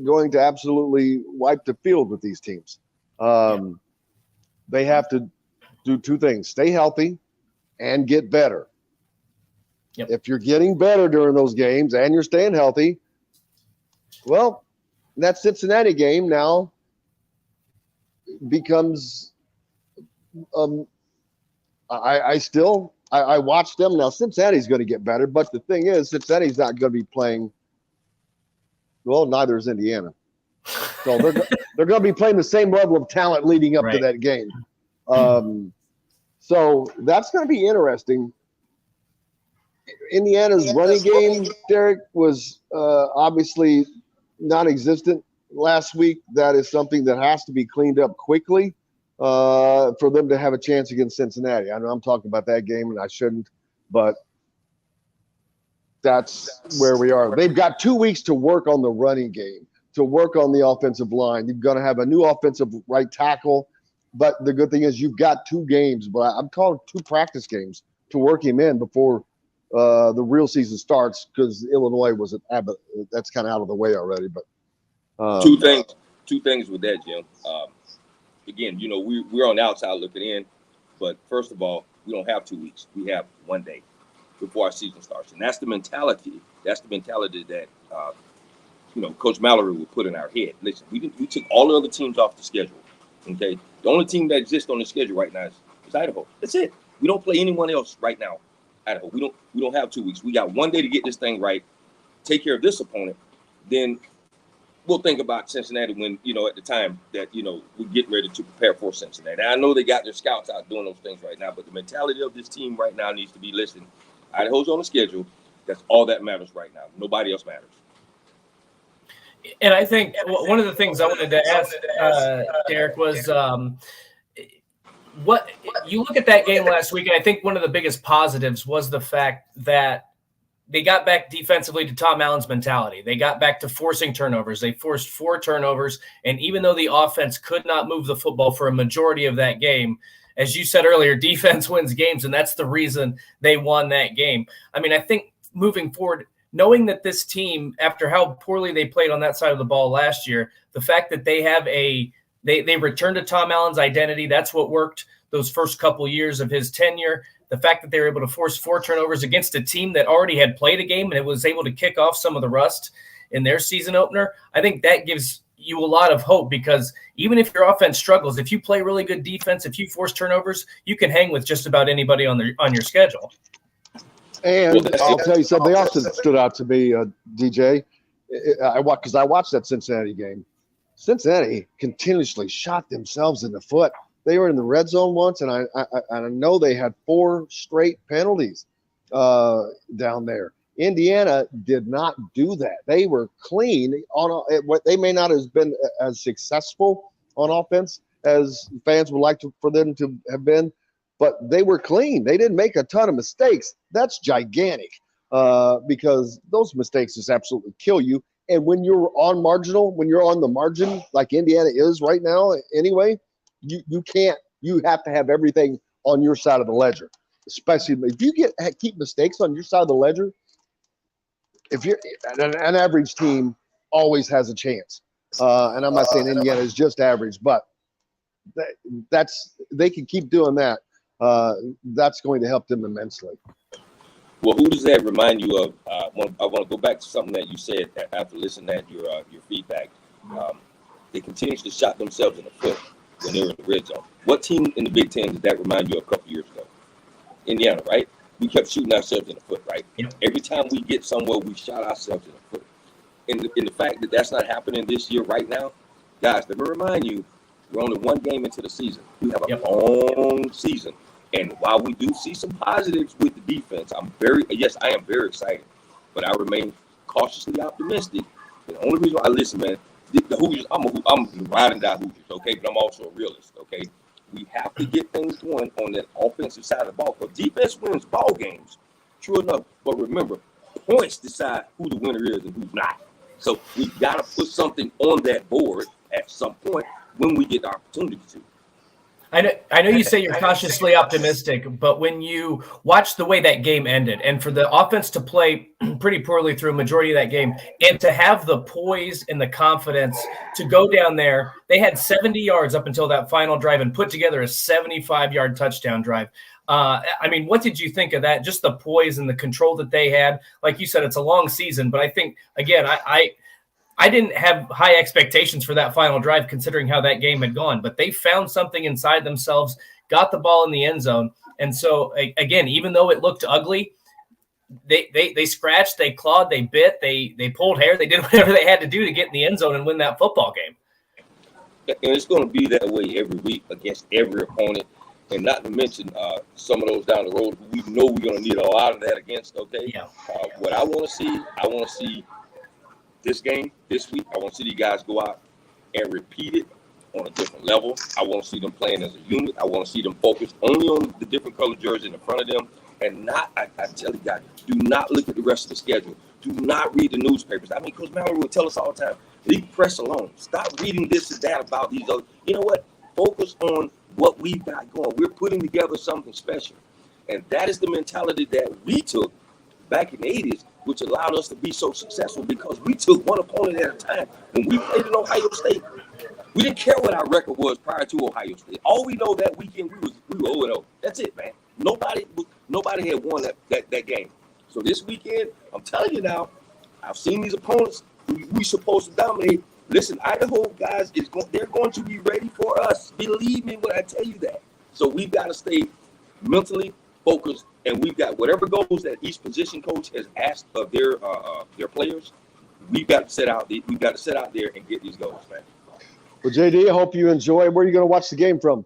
going to absolutely wipe the field with these teams. They have to do 2 things: stay healthy and get better. Yep. If you're getting better during those games and you're staying healthy, well, that Cincinnati game now becomes I watch them now. Cincinnati's going to get better, but the thing is, Cincinnati's not going to be playing. Well, neither is Indiana. So they're going to be playing the same level of talent leading up to that game. So that's going to be interesting. Indiana's running game, Derek, was obviously non-existent last week. That is something that has to be cleaned up quickly for them to have a chance against Cincinnati. I know I'm talking about that game, and I shouldn't, but that's where we are. They've got 2 weeks to work on the running game, to work on the offensive line. You're going to have a new offensive right tackle, but the good thing is you've got 2 games, but I'm calling 2 practice games to work him in before the real season starts, because Illinois was that's kind of out of the way already. But two things with that, Jim. Again, we're on the outside looking in, but first of all, we don't have 2 weeks. We have 1 day before our season starts, and that's the mentality. That's the mentality that Coach Mallory will put in our head. Listen, we took all the other teams off the schedule. Okay, the only team that exists on the schedule right now is Idaho. That's it. We don't play anyone else right now. Idaho. We don't have 2 weeks. We got 1 day to get this thing right. Take care of this opponent, then we'll think about Cincinnati when, at the time that, we're getting ready to prepare for Cincinnati. Now, I know they got their scouts out doing those things right now, but the mentality of this team right now needs to be, listen, Idaho's on the schedule. That's all that matters right now. Nobody else matters. And I think one of the things I wanted to ask Derek was what you look at that game last week, and I think one of the biggest positives was the fact that they got back defensively to Tom Allen's mentality. They got back to forcing turnovers. They forced 4 turnovers, and even though the offense could not move the football for a majority of that game, as you said earlier, defense wins games, and that's the reason they won that game. I mean, I think moving forward, knowing that this team, after how poorly they played on that side of the ball last year, the fact that they have they returned to Tom Allen's identity, that's what worked those first couple years of his tenure. The fact that they were able to force 4 turnovers against a team that already had played a game and it was able to kick off some of the rust in their season opener, I think that gives you a lot of hope, because even if your offense struggles, if you play really good defense, if you force turnovers, you can hang with just about anybody on your schedule. And I'll tell you something else that stood out to me, DJ, because I watched that Cincinnati game. Cincinnati continuously shot themselves in the foot. They were in the red zone once, and I know they had 4 straight penalties down there. Indiana did not do that. They were clean they may not have been as successful on offense as fans would like for them to have been, but they were clean. They didn't make a ton of mistakes. That's gigantic, because those mistakes just absolutely kill you. And when you're on the margin like Indiana is right now anyway, you have to have everything on your side of the ledger, especially if you keep mistakes on your side of the ledger. If you're an average team, always has a chance. And I'm not saying Indiana is just average, but they can keep doing that. That's going to help them immensely. Well, who does that remind you of? I want to go back to something that you said after listening to your feedback. They continuously shot themselves in the foot when they were in the red zone. What team in the Big Ten did that remind you of a couple years ago? Indiana, right? We kept shooting ourselves in the foot, right? Yep. Every time we get somewhere, we shot ourselves in the foot. And the fact that that's not happening this year right now, guys, let me remind you, We're only one game into the season. We have a long season. And while we do see some positives with the defense, I am very excited, but I remain cautiously optimistic. The only reason I listen, man, the Hoosiers, I'm ride and die Hoosiers, okay? But I'm also a realist, okay? We have to get things going on that offensive side of the ball. Because defense wins ball games, true enough. But remember, points decide who the winner is and who's not. So we got to put something on that board at some point when we get the opportunity to. I know you say you're cautiously optimistic, but when you watch the way that game ended and for the offense to play pretty poorly through a majority of that game and to have the poise and the confidence to go down there, they had 70 yards up until that final drive and put together a 75-yard touchdown drive. I mean, what did you think of that? Just the poise and the control that they had. Like you said, it's a long season, but I think, again, I didn't have high expectations for that final drive considering how that game had gone, but they found something inside themselves, got the ball in the end zone. And so, again, even though it looked ugly, they scratched, they clawed, they bit, they pulled hair, they did whatever they had to do to get in the end zone and win that football game. And it's going to be that way every week against every opponent. And not to mention some of those down the road who we know we're going to need a lot of that against, okay? Yeah. What I want to see this game, this week, I want to see these guys go out and repeat it on a different level. I want to see them playing as a unit. I want to see them focus only on the different colored jersey in front of them and not, I tell you guys, do not look at the rest of the schedule. Do not read the newspapers. I mean, Coach Mallory will tell us all the time, leave press alone. Stop reading this and that about these other. You know what? Focus on what we've got going. We're putting together something special. And that is the mentality that we took back in the 80s, which allowed us to be so successful because we took one opponent at a time. When we played in Ohio State, we didn't care what our record was prior to Ohio State. All we know that weekend, we were 0-0. That's it, man. Nobody had won that game. So this weekend, I'm telling you now, I've seen these opponents we supposed to dominate. Listen, Idaho guys, they're going to be ready for us. Believe me when I tell you that. So we've got to stay mentally focused, and we've got whatever goals that each position coach has asked of their players. We've got to set out there and get these goals, man. Well, JD, I hope you enjoy. Where are you going to watch the game from?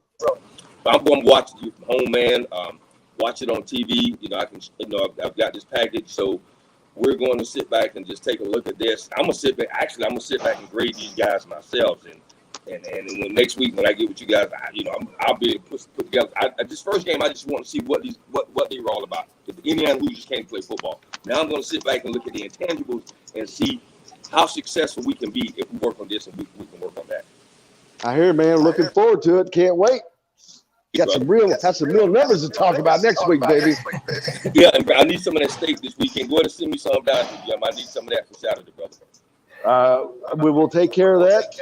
I'm going to watch it from home, man. Watch it on TV. I've got this package, so we're going to sit back and just take a look at this. I'm gonna sit back and grade these guys myself, and when next week when I get with you guys, I'll be able to put together. This first game, I just want to see what they were all about. If the Indiana Hoosiers can't play football, now I'm going to sit back and look at the intangibles and see how successful we can be if we work on this and we can work on that. I hear, man. Looking forward to it. Can't wait. Got some real numbers to talk about next week, baby. Yeah, and I need some of that steak this weekend. Go ahead and send me some down to Jim. I need some of that for Saturday, brother. We will take care of that.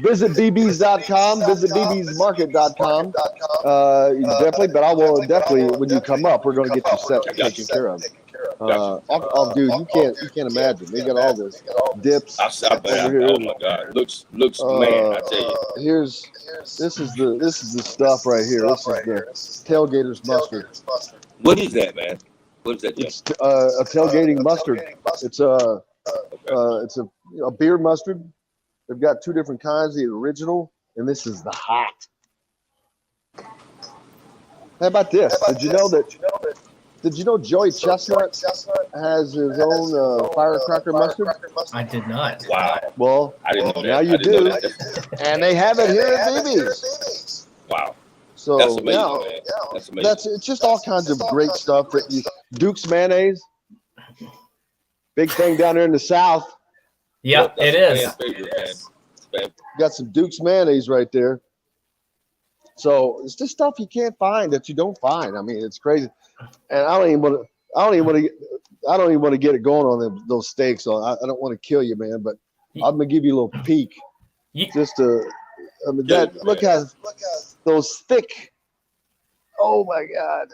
Visit bbs.com, visit bbsmarket.com. Definitely, but I will definitely, when you come up, we're going to get you set taken care of. Dude, you can't imagine. They got all this dips. Oh my God, looks man, I tell you. This is the stuff right here. This is the tailgater's mustard. What is that, man? What is that? It's a tailgating mustard. It's a beer mustard. They've got two different kinds. The original, and this is the hot. How about this? Did you know Joey Chestnut has his own firecracker mustard? I did not. Wow. Well, I didn't know that. Now you do. And they have it here at BB's. Wow. So that's amazing, man. That's amazing. It's just all kinds of great stuff. Duke's mayonnaise. Big thing down there in the South. Yep, it is. Got some Duke's mayonnaise right there. So it's just stuff you can't find that you don't find. I mean, it's crazy. And I don't even want to get it going on those steaks. So I don't want to kill you, man. But I'm gonna give you a little peek. Look at those thick. Oh my God.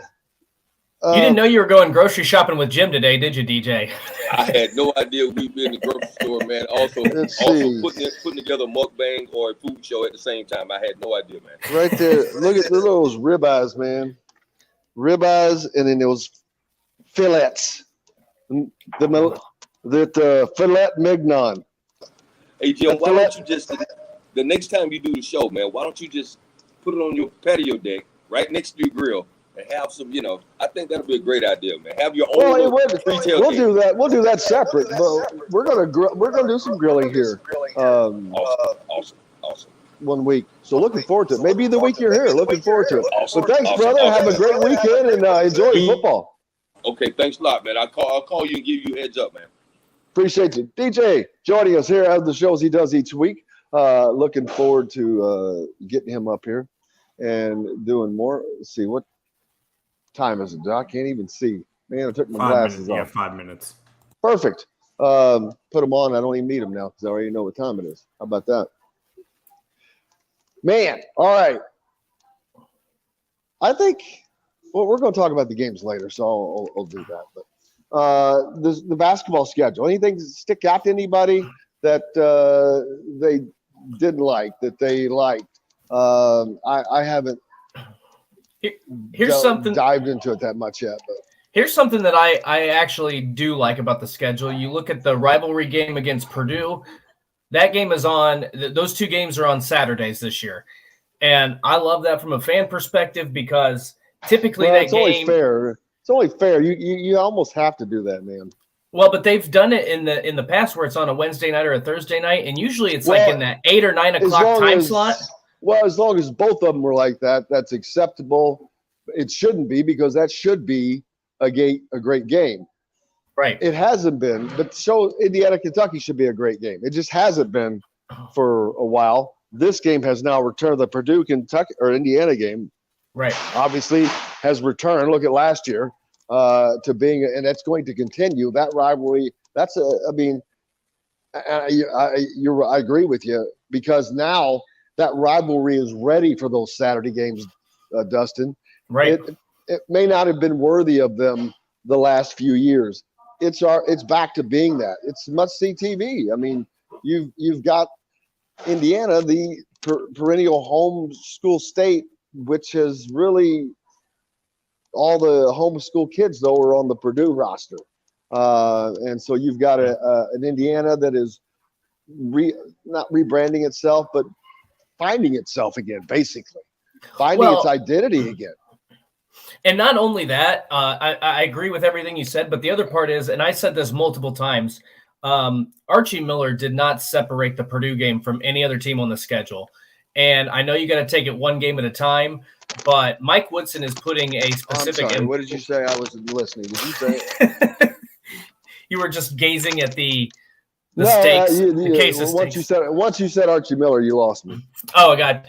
You didn't know you were going grocery shopping with Jim today, did you, DJ? I had no idea we'd be in the grocery store, man. Also putting together a mukbang or a food show at the same time. I had no idea, man. Right there. Look at those ribeyes, man. Ribeyes, and then those fillets. The filet mignon. Hey, Jim, why don't you just the next time you do the show, man, why don't you just put it on your patio deck right next to your grill and have some, I think that'll be a great idea, man. Have your own retail we'll game. do that. We'll do that separate. But we're gonna do some grilling here. Awesome. One week. So looking forward to it. Maybe the week you're here. Looking forward to it. Awesome. But thanks, brother. Have a great weekend and enjoy the football. Okay, thanks a lot, man. I'll call you and give you a heads up, man. Appreciate you. DJ joining us here at the shows he does each week. Looking forward to getting him up here and doing more. Let's see, what time is it, Doc? I can't even see. Man, I took my glasses off. Yeah, 5 minutes. Perfect. Put them on. I don't even need them now because I already know what time it is. How about that? Man, all right. I think, we're going to talk about the games later, so I'll do that. But the basketball schedule, anything stick out to anybody that they didn't like, that they liked? I haven't dived into it that much yet. But here's something that I actually do like about the schedule. You look at the rivalry game against Purdue. That game is on – those two games are on Saturdays this year. And I love that from a fan perspective because typically that game – it's only fair. You almost have to do that, man. Well, but they've done it in the past where it's on a Wednesday night or a Thursday night, and usually it's like in that 8 or 9 o'clock time slot. Well, as long as both of them were like that, that's acceptable. It shouldn't be because that should be a great game. Right. It hasn't been, but so Indiana-Kentucky should be a great game. It just hasn't been for a while. This game has now returned. The Purdue-Kentucky or Indiana game, right, obviously has returned. Look at last year to being, and that's going to continue. That rivalry. I agree with you because now that rivalry is ready for those Saturday games, Dustin. Right. It may not have been worthy of them the last few years. It's back to being that. It's must-see TV. I mean, you've got Indiana, the perennial homeschool state, which has really all the homeschool kids though are on the Purdue roster, and so you've got an Indiana that is not rebranding itself, but finding itself again, basically finding its identity again. And not only that, I agree with everything you said, but the other part is, and I said this multiple times, Archie Miller did not separate the Purdue game from any other team on the schedule. And I know you got to take it one game at a time, but Mike Woodson is putting a specific. I'm sorry, what did you say? I wasn't listening. Did you say? You were just gazing at the stakes, the case of once stakes. Once you said Archie Miller, you lost me. Oh God.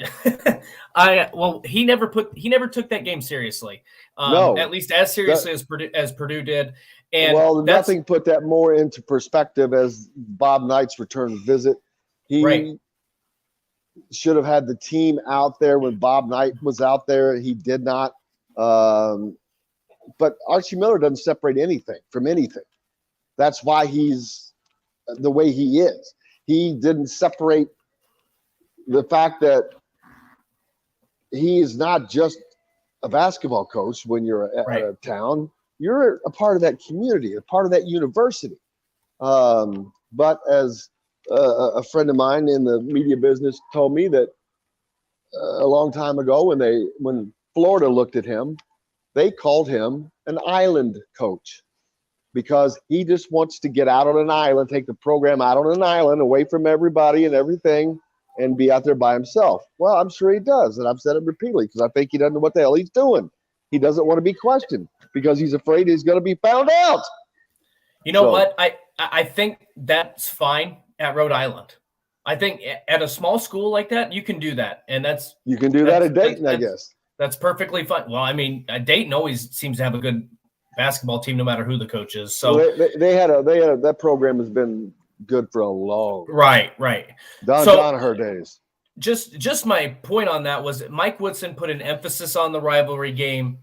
He never took that game seriously. No, at least as seriously as Purdue did. And nothing put that more into perspective as Bob Knight's return visit. He should have had the team out there when Bob Knight was out there. He did not. But Archie Miller doesn't separate anything from anything. That's why he's the way he is. He didn't separate the fact that he is not just a basketball coach when you're at a town. You're a part of that community, a part of that university. But as a friend of mine in the media business told me that a long time ago when Florida looked at him, they called him an island coach because he just wants to get out on an island, take the program out on an island away from everybody and everything and be out there by himself. Well, I'm sure he does. And I've said it repeatedly because I think he doesn't know what the hell he's doing. He doesn't want to be questioned because he's afraid he's going to be found out. You know what? I think that's fine at Rhode Island. I think at a small school like that, you can do that. And you can do that at Dayton, I guess. That's perfectly fine. Well, I mean, Dayton always seems to have a good basketball team no matter who the coach is. So they had that program has been good for a long right. Donaher days. Just my point on that was that Mike Woodson put an emphasis on the rivalry game.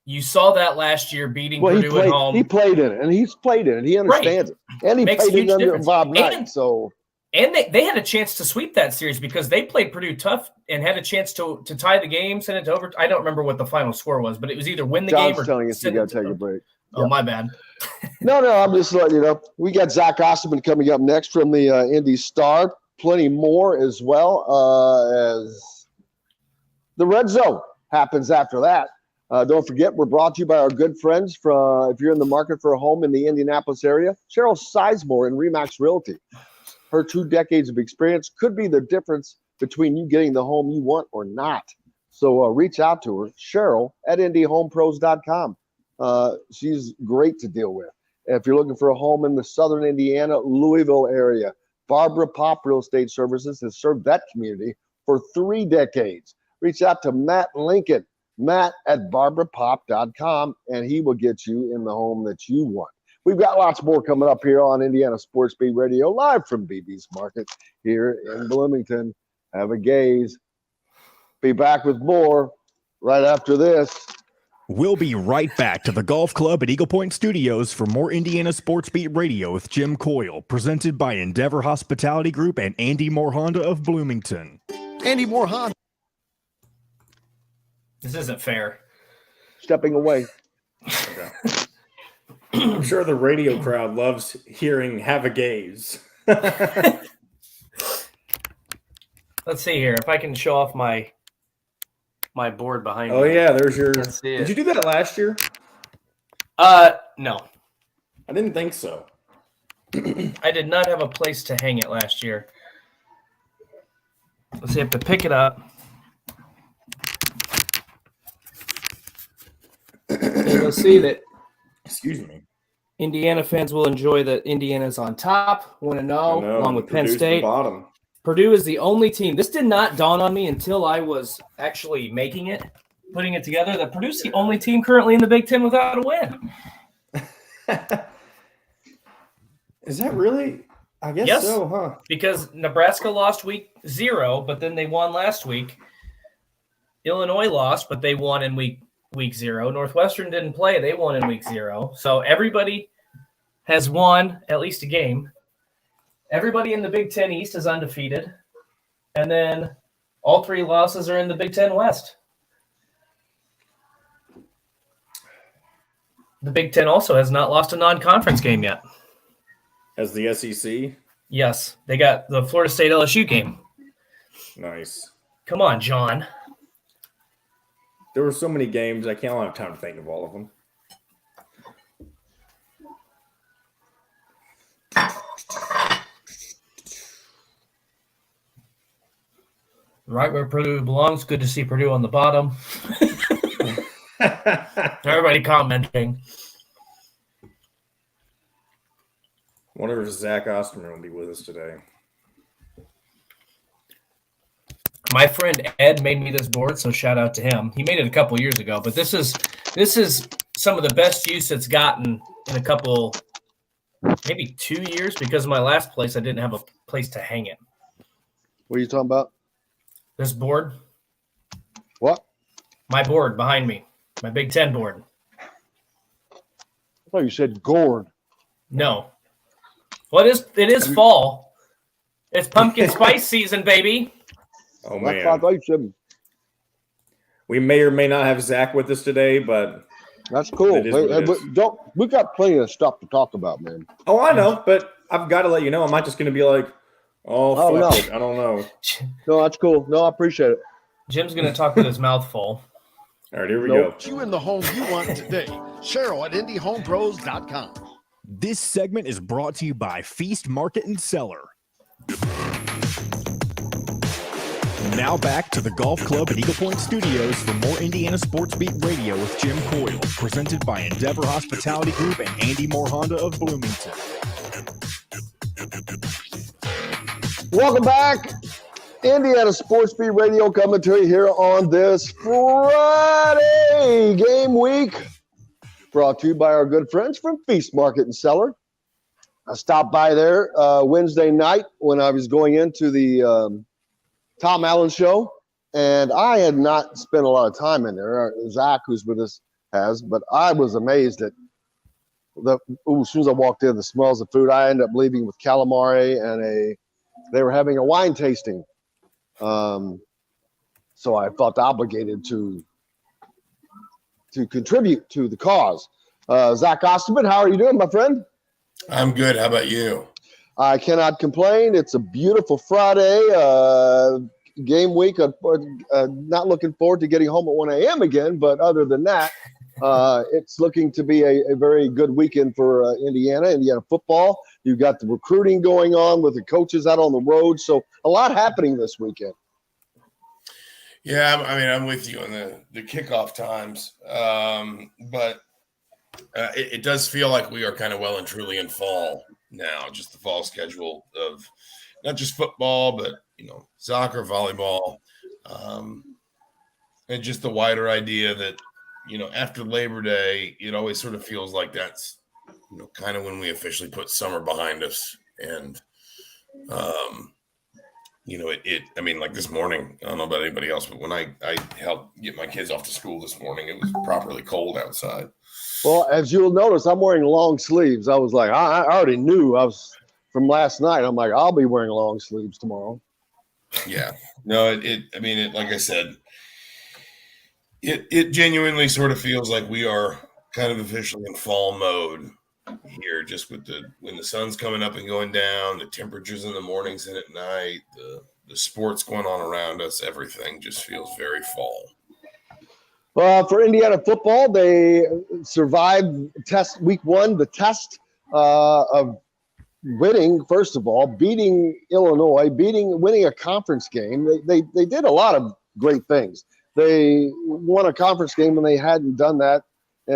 You saw that last year beating Purdue at home. He played in it, and he's played in it. He understands it. And he played in under Bob Knight. And they had a chance to sweep that series because they played Purdue tough and had a chance to tie the game, send it to over. I don't remember what the final score was, but it was either win the game or telling us you got to take a break. Oh, my bad. No, I'm just letting you know. We got Zach Osterman coming up next from the Indy Star. plenty more as well as the Red Zone happens after that. Don't forget, we're brought to you by our good friends from, if you're in the market for a home in the Indianapolis area, Cheryl Sizemore in Remax Realty. Her 2 decades of experience could be the difference between you getting the home you want or not. So reach out to her, Cheryl at IndyHomePros.com. She's great to deal with. If you're looking for a home in the southern Indiana, Louisville area, Barbara Pop Real Estate Services has served that community for 3 decades. Reach out to Matt Lincoln, Matt at barbarapop.com, and he will get you in the home that you want. We've got lots more coming up here on Indiana Sports Beat Radio, live from BB's Market here in Bloomington. Have a gaze. Be back with more right after this. We'll be right back to the Golf Club at Eagle Point Studios for more Indiana Sports Beat Radio with Jim Coyle, presented by Endeavor Hospitality Group and Andy Moore Honda of Bloomington. Andy Moore Honda. This isn't fair. Stepping away. Okay. I'm sure the radio crowd loves hearing "have a gaze." Let's see here. If I can show off my board behind me. Oh yeah, there's your. Let's see it. Did you do that last year? No. I didn't think so. I did not have a place to hang it last year. Let's see, I have to pick it up. And you'll see that Excuse me. Indiana fans will enjoy that Indiana's on top, 1-0, along with Penn Purdue's the State. bottom. Purdue is the only team. This did not dawn on me until I was actually making it, putting it together, that Purdue's the only team currently in the Big Ten without a win. Is that really? I guess Yes. so, huh? Because Nebraska lost week 0, but then they won last week. Illinois lost, but they won in week 0. Northwestern didn't play. They won in week 0. So everybody has won at least a game. Everybody in the Big Ten East is undefeated. And then all 3 losses are in the Big Ten West. The Big Ten also has not lost a non-conference game yet. As the SEC? Yes, they got the Florida State LSU game. Nice. Come on, John. There were so many games, I can't have time to think of all of them. Right where Purdue belongs. Good to see Purdue on the bottom. Everybody commenting. Wonder if Zach Osterman will be with us today. My friend Ed made me this board, so shout out to him. He made it a couple years ago, but this is some of the best use it's gotten in a couple, maybe 2 years, because of my last place, I didn't have a place to hang it. What are you talking about? This board, What? my board behind me, my Big Ten board. I thought you said gourd. No. Well, it is fall. It's pumpkin spice season, baby. Oh, I man. thought you said. We may or may not have Zach with us today, but That's cool. It is what it is. We got plenty of stuff to talk about, man. oh, I know, but I've got to let you know. I'm not just going to be like, oh, fuck no. it. I don't know. No, that's cool. No, I appreciate it. Jim's going to talk with his mouth full. All right, here we Nope. go. You in the home you want today. Cheryl at IndyHomePros.com. This segment is brought to you by Feast Market and Cellar. Now back to the Golf Club at Eagle Point Studios for more Indiana Sports Beat Radio with Jim Coyle, presented by Endeavor Hospitality Group and Andy Moore Honda of Bloomington. Welcome back. Indiana Sports Beat Radio coming to you here on this Friday game week. Brought to you by our good friends from Feast Market and Cellar. I stopped by there Wednesday night when I was going into the Tom Allen show, and I had not spent a lot of time in there. Zach, who's with us, has, but I was amazed at as soon as I walked in, the smells of food. I ended up leaving with calamari and they were having a wine tasting. So I felt obligated to contribute to the cause. Zach Osterman, how are you doing, my friend? I'm good. How about you? I cannot complain. It's a beautiful Friday. Game week. Not looking forward to getting home at 1 a.m. again, but other than that, it's looking to be a very good weekend for Indiana football. You've got the recruiting going on with the coaches out on the road. So a lot happening this weekend. Yeah, I mean, I'm with you on the kickoff times, but it does feel like we are kind of well and truly in fall now, just the fall schedule of not just football, but, soccer, volleyball, and just the wider idea that, after Labor Day, it always sort of feels like that's, kind of when we officially put summer behind us. And, I mean, like this morning, I don't know about anybody else, but when I helped get my kids off to school this morning, it was properly cold outside. Well, as you'll notice, I'm wearing long sleeves. I was like, I already knew from last night. I'm like, I'll be wearing long sleeves tomorrow. Yeah. No, like I said, it genuinely sort of feels like we are kind of officially in fall mode here, just with when the sun's coming up and going down, the temperatures in the mornings and at night, the sports going on around us, everything just feels very fall. For Indiana football, they survived week 1, the test of winning, first of all, beating Illinois, winning a conference game. They did a lot of great things. They won a conference game when they hadn't done that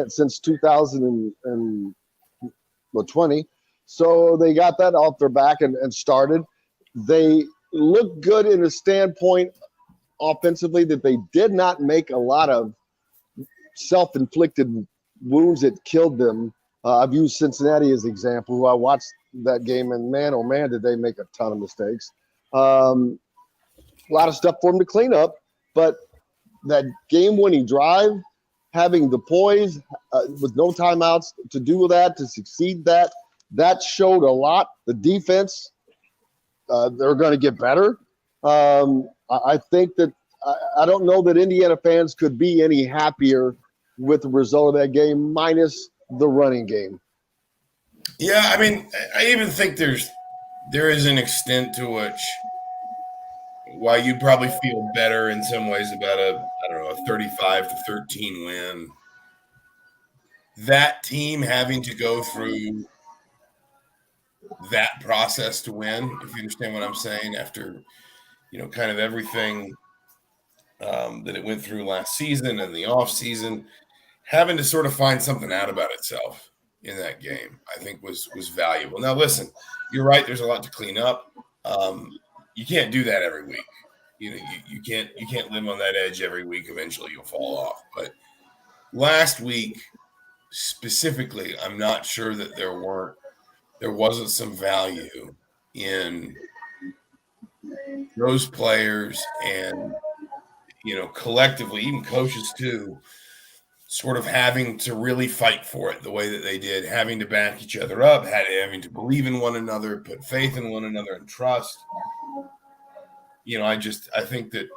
since 2020. So they got that off their back and started. They looked good in a standpoint offensively that they did not make a lot of self-inflicted wounds that killed them. I've used Cincinnati as an example, who I watched that game, and man, oh man, did they make a ton of mistakes. A lot of stuff for them to clean up, but that game-winning drive, having the poise with no timeouts to do that, to succeed that showed a lot. The defense, they're going to get better. I think that I don't know that Indiana fans could be any happier with the result of that game, minus the running game. Yeah, I mean, I even think there is an extent to which why you probably feel better in some ways about a 35-13 win. That team having to go through that process to win, if you understand what I'm saying, after, kind of everything that it went through last season and the off season, having to sort of find something out about itself in that game, I think was valuable. Now, listen, you're right. There's a lot to clean up. You can't do that every week. You can't live on that edge every week. Eventually you'll fall off. But last week specifically, I'm not sure that there wasn't some value in those players and, collectively, even coaches too, sort of having to really fight for it the way that they did, having to back each other up, having to believe in one another, put faith in one another, and trust. I think that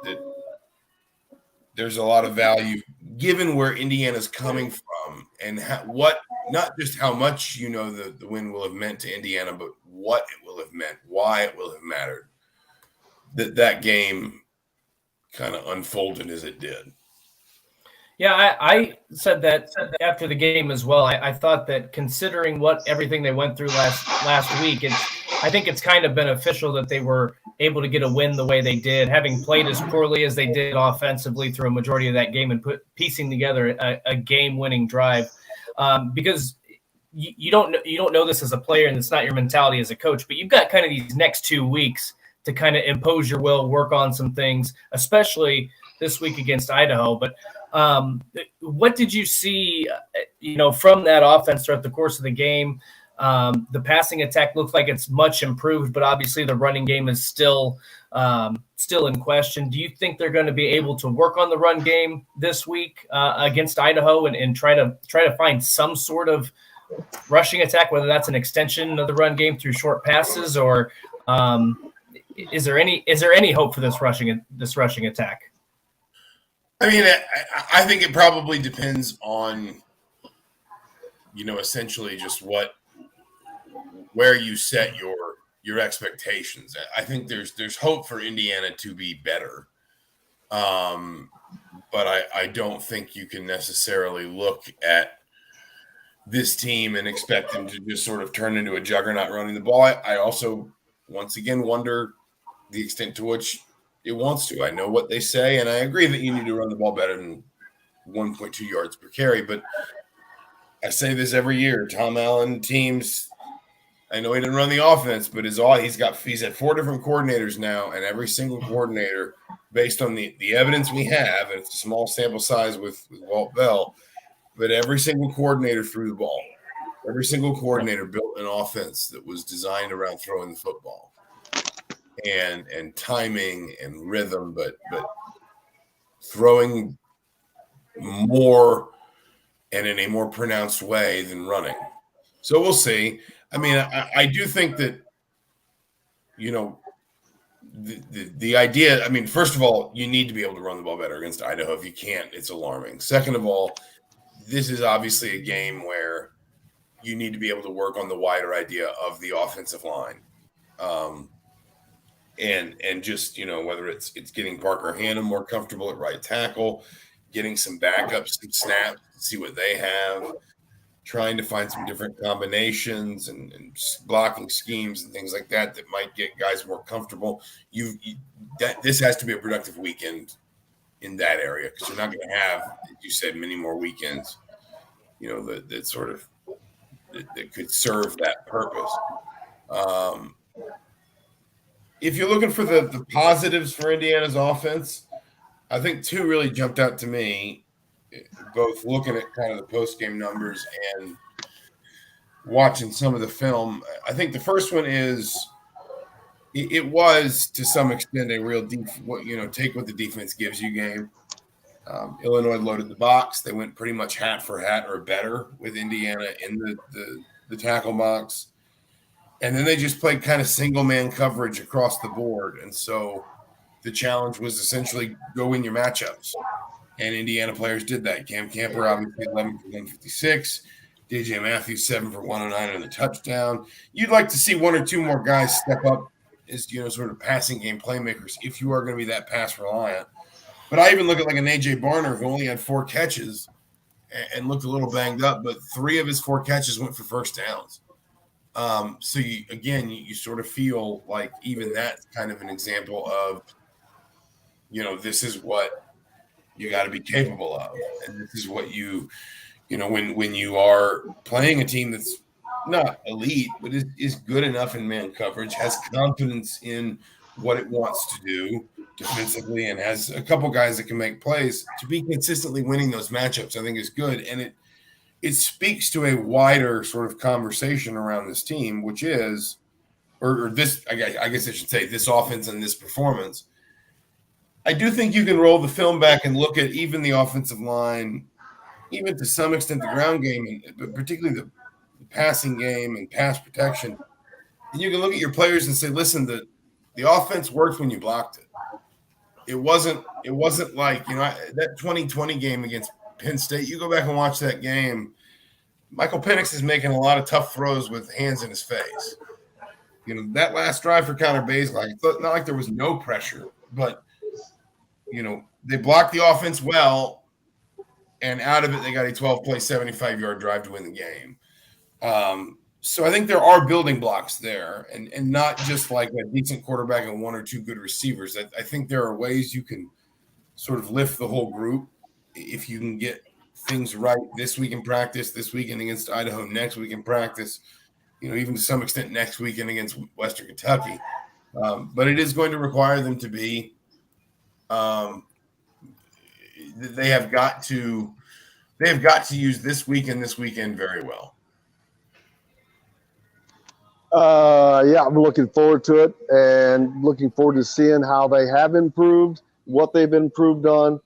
there's a lot of value given where Indiana's coming from and not just how much, the win will have meant to Indiana, but what it will have meant, why it will have mattered. That game kind of unfolded as it did. Yeah, I said that after the game as well. I thought that considering everything they went through last week, I think it's kind of beneficial that they were able to get a win the way they did, having played as poorly as they did offensively through a majority of that game and piecing together a game-winning drive. Because you don't know this as a player, and it's not your mentality as a coach, but you've got kind of these next 2 weeks to kind of impose your will, work on some things, especially this week against Idaho. But what did you see, from that offense throughout the course of the game? The passing attack looks like it's much improved, but obviously the running game is still in question. Do you think they're going to be able to work on the run game this week against Idaho and try to find some sort of rushing attack, whether that's an extension of the run game through short passes, or is there any hope for this rushing attack? I mean, I think it probably depends on, essentially just where you set your expectations. I think there's hope for Indiana to be better. But I don't think you can necessarily look at this team and expect them to just sort of turn into a juggernaut running the ball. I also, once again, wonder the extent to which it wants to. I know what they say, and I agree that you need to run the ball better than 1.2 yards per carry, but I say this every year. Tom Allen teams, I know he didn't run the offense, but he's had 4 different coordinators now, and every single coordinator, based on the evidence we have, and it's a small sample size with Walt Bell, but every single coordinator threw the ball. Every single coordinator built an offense that was designed around throwing the football and timing and rhythm, but throwing more and in a more pronounced way than running. So we'll see. I mean, I do think that, you know, the idea, I mean, first of all, you need to be able to run the ball better against Idaho. If you can't, it's alarming. Second of all, this is obviously a game where you need to be able to work on the wider idea of the offensive line. And just, you know, whether it's getting Parker Hannum more comfortable at right tackle, getting some backups, some snaps, see what they have, trying to find some different combinations and blocking schemes and things like that might get guys more comfortable. This has to be a productive weekend in that area, because you're not going to have, as you said, many more weekends, you know, that sort of that could serve that purpose. If you're looking for the positives for Indiana's offense, I think 2 really jumped out to me, both looking at kind of the post-game numbers and watching some of the film. I think the first one is it was, to some extent, a real take what the defense gives you game. Illinois loaded the box. They went pretty much hat for hat or better with Indiana in the tackle box. And then they just played kind of single-man coverage across the board. And so the challenge was essentially go win your matchups. And Indiana players did that. Cam Camper, obviously, 11 for 156. DJ Matthews, 7 for 109 on the touchdown. You'd like to see 1 or 2 more guys step up as, you know, sort of passing game playmakers if you are going to be that pass reliant. But I even look at like an AJ Barner, who only had 4 catches and looked a little banged up, but 3 of his 4 catches went for first downs. So you sort of feel like even that's kind of an example of, you know, this is what you got to be capable of. And this is what you know, when you are playing a team that's not elite, but is good enough in man coverage, has confidence in what it wants to do defensively, and has a couple guys that can make plays, to be consistently winning those matchups, I think is good. And it speaks to a wider sort of conversation around this team, which is, or this, I guess I should say, this offense and this performance. I do think you can roll the film back and look at even the offensive line, even to some extent the ground game, but particularly the passing game and pass protection. And you can look at your players and say, listen, the offense worked when you blocked it. It wasn't like, you know, that 2020 game against Penn State, you go back and watch that game, Michael Penix is making a lot of tough throws with hands in his face. You know, that last drive for Connor Bazelak, it's not like there was no pressure, but, you know, they blocked the offense well, and out of it, they got a 12-play, 75-yard drive to win the game. So I think there are building blocks there, and not just like a decent quarterback and 1 or 2 good receivers. I think there are ways you can sort of lift the whole group if you can get things right this week in practice, this weekend against Idaho, next week in practice, you know, even to some extent next weekend against Western Kentucky. But it is going to require them to be they have got to use this weekend very well. Yeah, I'm looking forward to it, and looking forward to seeing how they have improved, what they've improved on,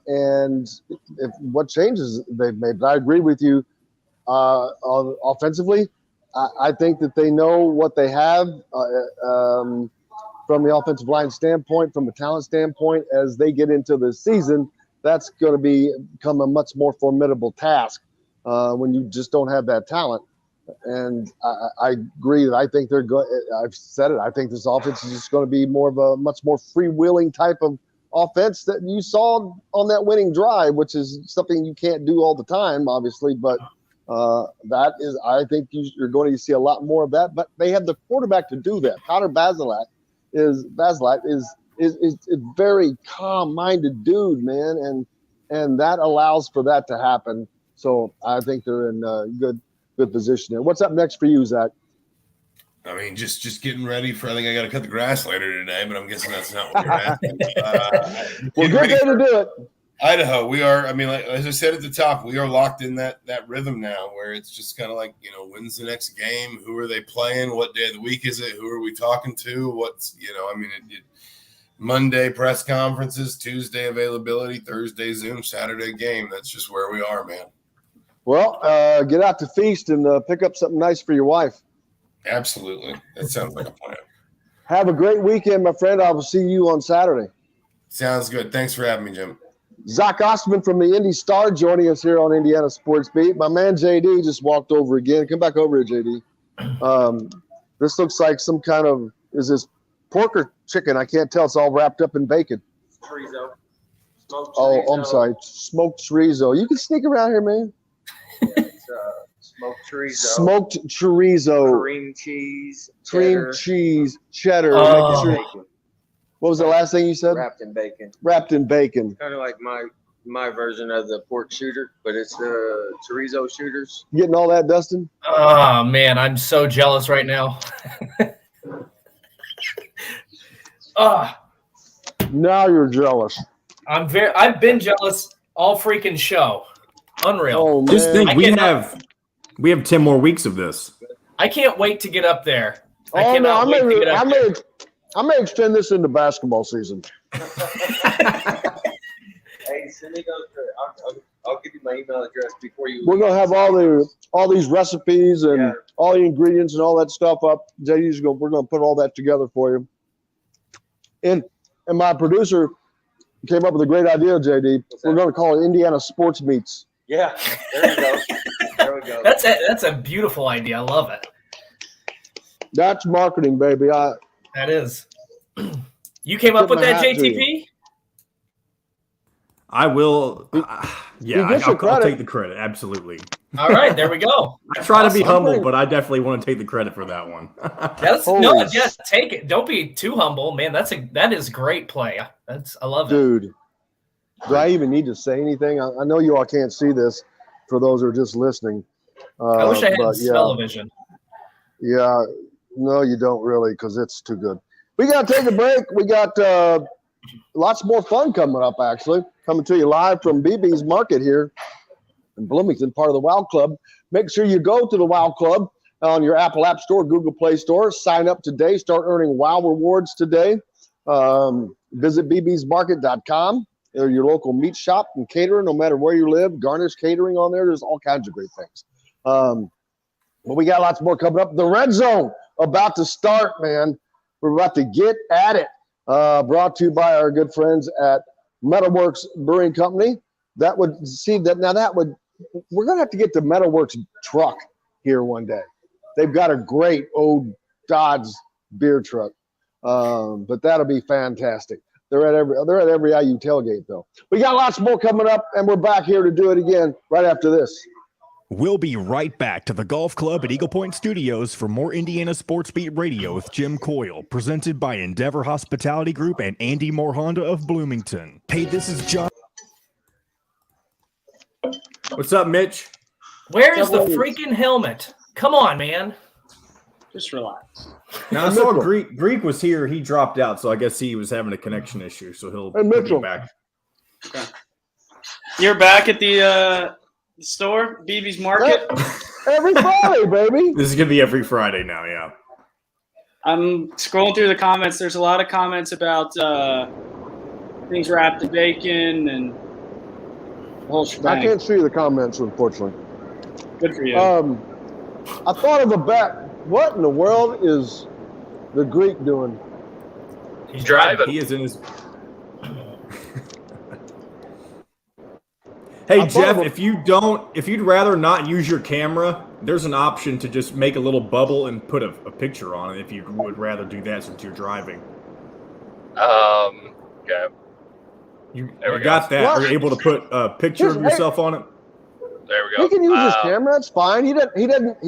and what changes they've made. But I agree with you offensively. I think that they know what they have from the offensive line standpoint, from a talent standpoint. As they get into the season, that's going to become a much more formidable task when you just don't have that talent. And I agree that I think they're going. I've said it. I think this offense is just going to be more of a much more freewheeling type of offense that you saw on that winning drive, which is something you can't do all the time, obviously. But that is, I think you're going to see a lot more of that. But they have the quarterback to do that. Connor Bazelak is a very calm-minded dude, man, and that allows for that to happen. So I think they're in good position there. What's up next for you, Zach? I mean, just getting ready for. I think I got to cut the grass later today, but I'm guessing that's not what you're asking. Well, good day to do it. Idaho, we are. I mean, like as I said at the top, we are locked in that rhythm now, where it's just kind of like, when's the next game? Who are they playing? What day of the week is it? Who are we talking to? What's I mean, Monday press conferences, Tuesday availability, Thursday Zoom, Saturday game. That's just where we are, man. Well, get out to feast and pick up something nice for your wife. Absolutely. That sounds like a plan. Have a great weekend, my friend. I will see you on Saturday. Sounds good. Thanks for having me, Jim. Zach Osterman from the Indy Star joining us here on Indiana Sports Beat. My man JD just walked over again. Come back over here, JD. This looks like some kind of – is this pork or chicken? I can't tell. It's all wrapped up in bacon. Chorizo. Smoked chorizo. Oh, I'm sorry. Smoked chorizo. You can sneak around here, man. Yeah, it's smoked chorizo. Smoked chorizo. Cream cheese. Cream cheese. Cheddar. Bacon. What was the last thing you said? Wrapped in bacon. Wrapped in bacon. Kind of like my version of the pork shooter, but it's the chorizo shooters. You getting all that, Dustin? Oh, man, I'm so jealous right now. Now you're jealous. I've been jealous all freaking show. Unreal. Oh, man. Just think, we have 10 more weeks of this. I can't wait to get up there. I may extend this into basketball season. Hey, send me those. I'll give you my email address before you. We're gonna have all these recipes and all the ingredients and all that stuff up. We're gonna put all that together for you. And my producer came up with a great idea, JD. We're gonna call it Indiana Sports Meets. Yeah, there you go. There we go. That's a beautiful idea. I love it. That's marketing, baby. That is. You came up with that, JTP? I will. I'll take the credit. Absolutely. All right, there we go. I try to be humble, but I definitely want to take the credit for that one. Just take it. Don't be too humble, man. That is great play. I love it, dude. Do I even need to say anything? I know you all can't see this for those who are just listening. I wish I had smell-o-vision. Yeah, no, you don't really, because it's too good. We got to take a break. We got lots more fun coming up, actually. Coming to you live from BB's Market here in Bloomington, part of the Wow Club. Make sure you go to the Wow Club on your Apple App Store, Google Play Store. Sign up today. Start earning Wow rewards today. Visit bbsmarket.com. They're your local meat shop and caterer, no matter where you live. Garnish Catering on there. There's all kinds of great things. But we got lots more coming up. The Red Zone about to start, man. We're about to get at it. Brought to you by our good friends at Metalworks Brewing Company. We're going to have to get the Metalworks truck here one day. They've got a great old Dodge beer truck. But that'll be fantastic. They're at every IU tailgate, though. We got lots more coming up, and we're back here to do it again right after this. We'll be right back to the Golf Club at Eagle Point Studios for more Indiana Sports Beat Radio with Jim Coyle, presented by Endeavor Hospitality Group and Andy Moore Honda of Bloomington. Hey, this is John. What's up, Mitch? Where is the freaking helmet? Come on, man. Just relax. Now I saw Greek was here. He dropped out, so I guess he was having a connection issue. So he'll be back. Okay. You're back at the store, BB's Market? Every Friday, baby. This is going to be every Friday now, yeah. I'm scrolling through the comments. There's a lot of comments about things wrapped in bacon and the whole shebang. I can't see the comments, unfortunately. Good for you. I thought of a bet. What in the world is the Greek doing? He's driving. He is in his... Hey, Jeff, if you'd rather not use your camera, there's an option to just make a little bubble and put a picture on it if you would rather do that since you're driving. Okay. You got that? Well, are you able to put a picture of yourself on it? There we go. He can use his camera. It's fine. He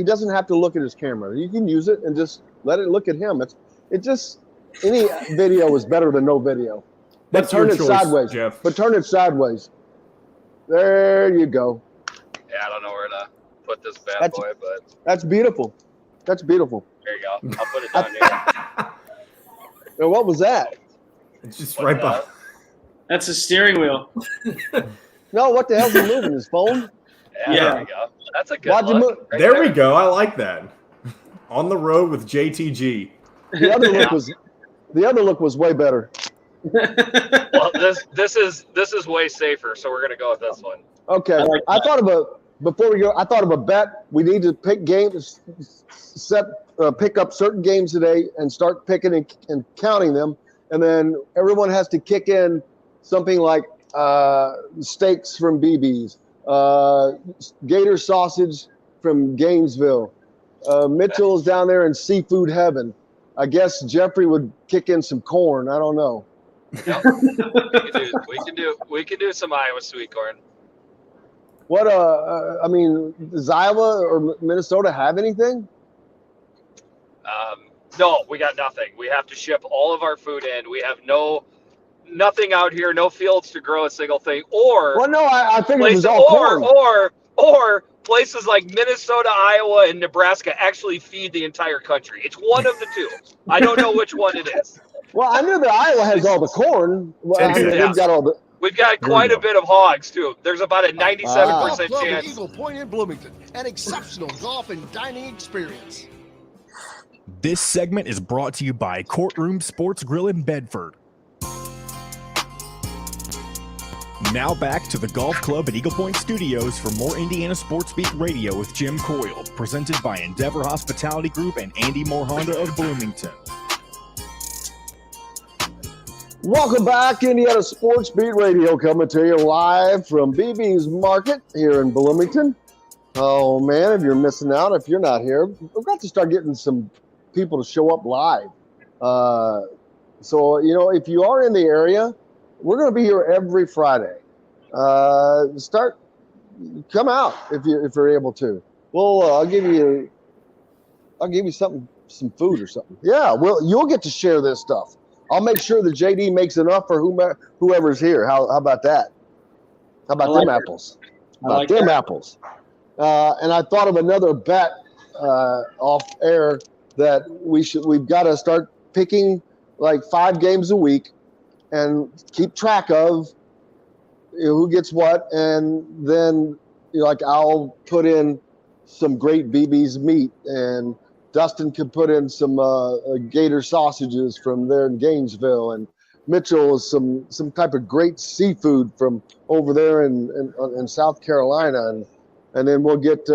doesn't have to look at his camera. You can use it and just let it look at him. It just any video is better than no video. But That's turn your it choice, sideways. Jeff. But turn it sideways. There you go. Yeah, I don't know where to put this bad boy, but that's beautiful. That's beautiful. there you go. I'll put it down here. Now, what was that? It's just right by. That's a steering wheel. No, what the hell's he moving? His phone? Yeah, there we go. That's a good Why'd you look. move? Right There we go. I like that. On the road with JTG. The other look was way better. Well, this is way safer, so we're gonna go with this one. Okay. I thought of a bet. We need to pick games, pick up certain games today and start picking and counting them. And then everyone has to kick in something like steaks from BB's, gator sausage from Gainesville. Mitchell's down there in seafood heaven. I guess Jeffrey would kick in some corn. I don't know. Yep. We can do some Iowa sweet corn. What I mean, does Iowa or Minnesota have anything? No, we got nothing. We have to ship all of our food in. We have nothing out here, no fields to grow a single thing. Or Well, no, I figured it was places, all corn. or places like Minnesota, Iowa, and Nebraska actually feed the entire country. It's one of the two. I don't know which one it is. Well, I knew that Iowa has all the corn. Well, I mean, Yeah. they've got all the. We've got quite a bit of hogs too. There's about a 97% Golf Club at chance. Eagle Point in Bloomington, an exceptional golf and dining experience. This segment is brought to you by Courtroom Sports Grill in Bedford. Now back to the Golf Club at Eagle Point Studios for more Indiana Sports Beat Radio with Jim Coyle, presented by Endeavor Hospitality Group and Andy Moore Honda of Bloomington. Welcome back, Indiana Sports Beat Radio, coming to you live from BB's Market here in Bloomington. Oh man, if you're missing out, if you're not here, we've got to start getting some people to show up live. So if you are in the area, we're going to be here every Friday. Come out if you're able to. Well, I'll give you something, some food or something. Yeah, well, you'll get to share this stuff. I'll make sure that JD makes enough for whoever's here. How about that? How about them apples? How about them apples? And I thought of another bet off air that we've got to start picking like 5 games a week and keep track of who gets what, and then like I'll put in some great BB's meat, and Dustin can put in some gator sausages from there in Gainesville, and Mitchell is some type of great seafood from over there in South Carolina, and then we'll get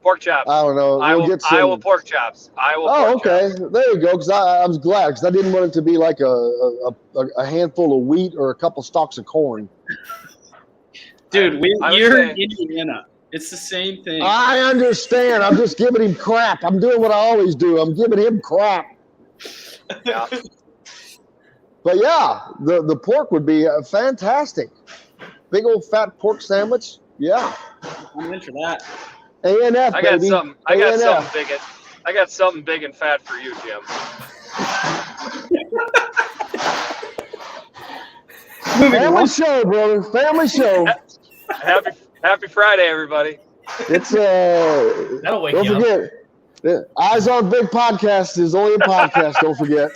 pork chops. I don't know. Iowa pork chops. Okay. There you go. Because I was glad, because I didn't want it to be like a handful of wheat or a couple stalks of corn. Dude, you're in Indiana. It's the same thing. I understand. I'm just giving him crap. I'm doing what I always do. I'm giving him crap. Yeah. But yeah, the pork would be fantastic. Big old fat pork sandwich. Yeah. I'm in for that. A&F, I got baby. something. I got something big and fat for you, Jim. Family show, brother. Family show. Happy Friday, everybody. It's That'll wake don't you up. forget. Eyes on Big Podcast is only a podcast. Don't forget.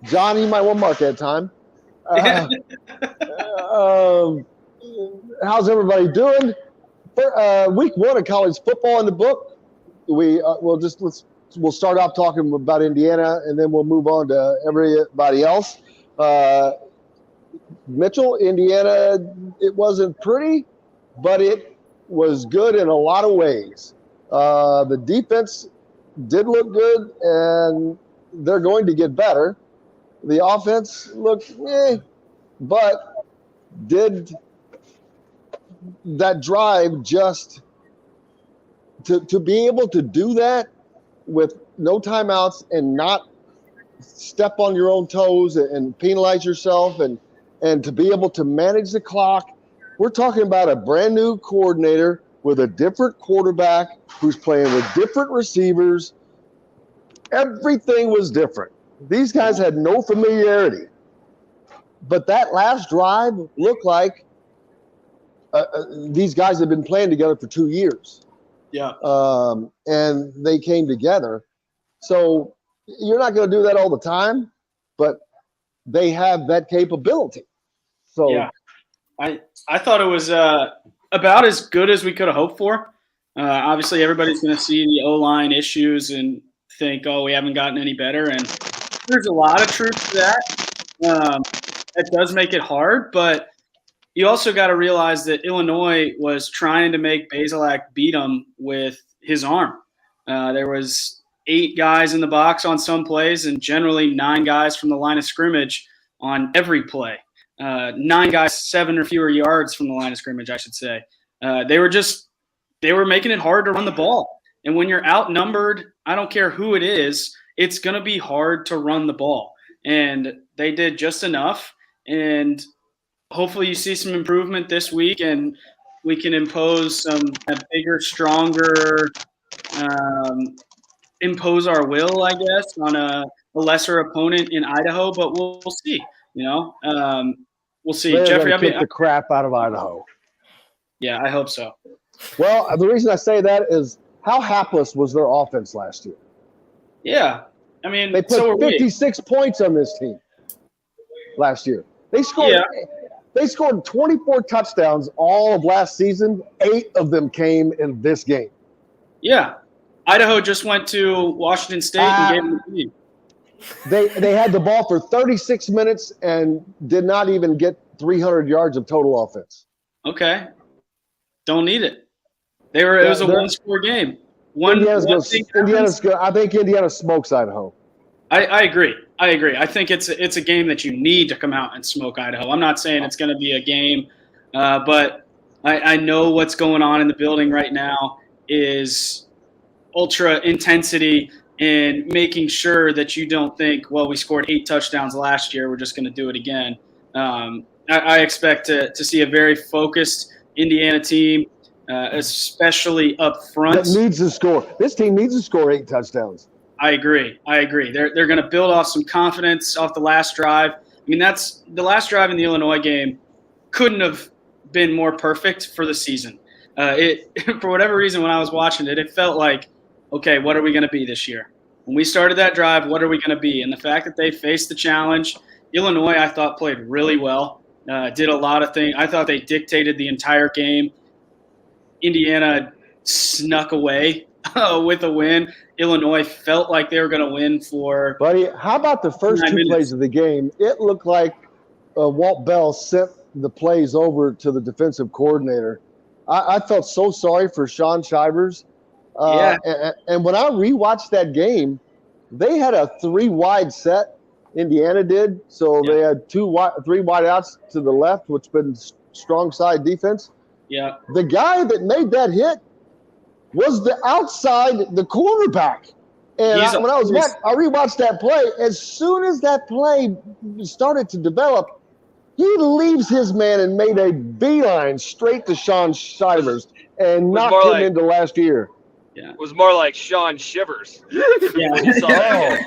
John, you might want to mark that time. How's everybody doing? Week 1 of college football in the book. We'll start off talking about Indiana, and then we'll move on to everybody else. Mitchell, Indiana, it wasn't pretty, but it was good in a lot of ways. The defense did look good, and they're going to get better. The offense looked but did that drive just to be able to do that with no timeouts and not step on your own toes and penalize yourself and to be able to manage the clock. We're talking about a brand new coordinator with a different quarterback who's playing with different receivers. Everything was different. These guys had no familiarity. But that last drive looked like these guys have been playing together for 2 years. Yeah. And they came together. So you're not going to do that all the time, but they have that capability. So yeah, I thought it was about as good as we could have hoped for. Obviously, everybody's going to see the O-line issues and think, oh, we haven't gotten any better. And there's a lot of truth to that. It does make it hard, but you also got to realize that Illinois was trying to make Bazelak beat them with his arm. There was 8 guys in the box on some plays and generally 9 guys from the line of scrimmage on every play. 9 guys, 7 or fewer yards from the line of scrimmage, I should say. They were making it hard to run the ball. And when you're outnumbered, I don't care who it is, it's going to be hard to run the ball. And they did just enough. And hopefully you see some improvement this week and we can impose a bigger, stronger, impose our will, I guess, on a lesser opponent in Idaho, but we'll see, we'll see. They're Jeffrey, gonna kick the crap out of Idaho. Yeah, I hope so. Well, the reason I say that is how hapless was their offense last year? Yeah. I mean, they put 56 points on this team last year. They scored 24 touchdowns all of last season. 8 of them came in this game. Yeah. Idaho just went to Washington State and gave them the lead. They had the ball for 36 minutes and did not even get 300 yards of total offense. Okay. Don't need it. It was a one-score game. Indiana's good. I think Indiana smokes Idaho. I agree. I think it's a game that you need to come out and smoke Idaho. I'm not saying it's going to be a game, but I know what's going on in the building right now is ultra intensity and making sure that you don't think, well, we scored 8 touchdowns last year, we're just going to do it again. I expect to see a very focused Indiana team, especially up front. That needs to score. This team needs to score 8 touchdowns. I agree. They're going to build off some confidence off the last drive. I mean, that's the last drive in the Illinois game couldn't have been more perfect for the season. For whatever reason, when I was watching it, it felt like, okay, what are we going to be this year? When we started that drive, what are we going to be? And the fact that they faced the challenge, Illinois, I thought, played really well, did a lot of things. I thought they dictated the entire game. Indiana snuck away with a win. Illinois felt like they were going to win for. Buddy, how about the first 2 plays of the game? It looked like Walt Bell sent the plays over to the defensive coordinator. I felt so sorry for Sean Shivers. And when I rewatched that game, they had a 3 wide set. Indiana did. So they had 3 wide outs to the left, which been strong side defense. Yeah. The guy that made that hit was the cornerback. And I rewatched that play. As soon as that play started to develop, he leaves his man and made a beeline straight to Sean Shivers and knocked him into last year. Yeah. It was more like Sean Shivers. Yeah.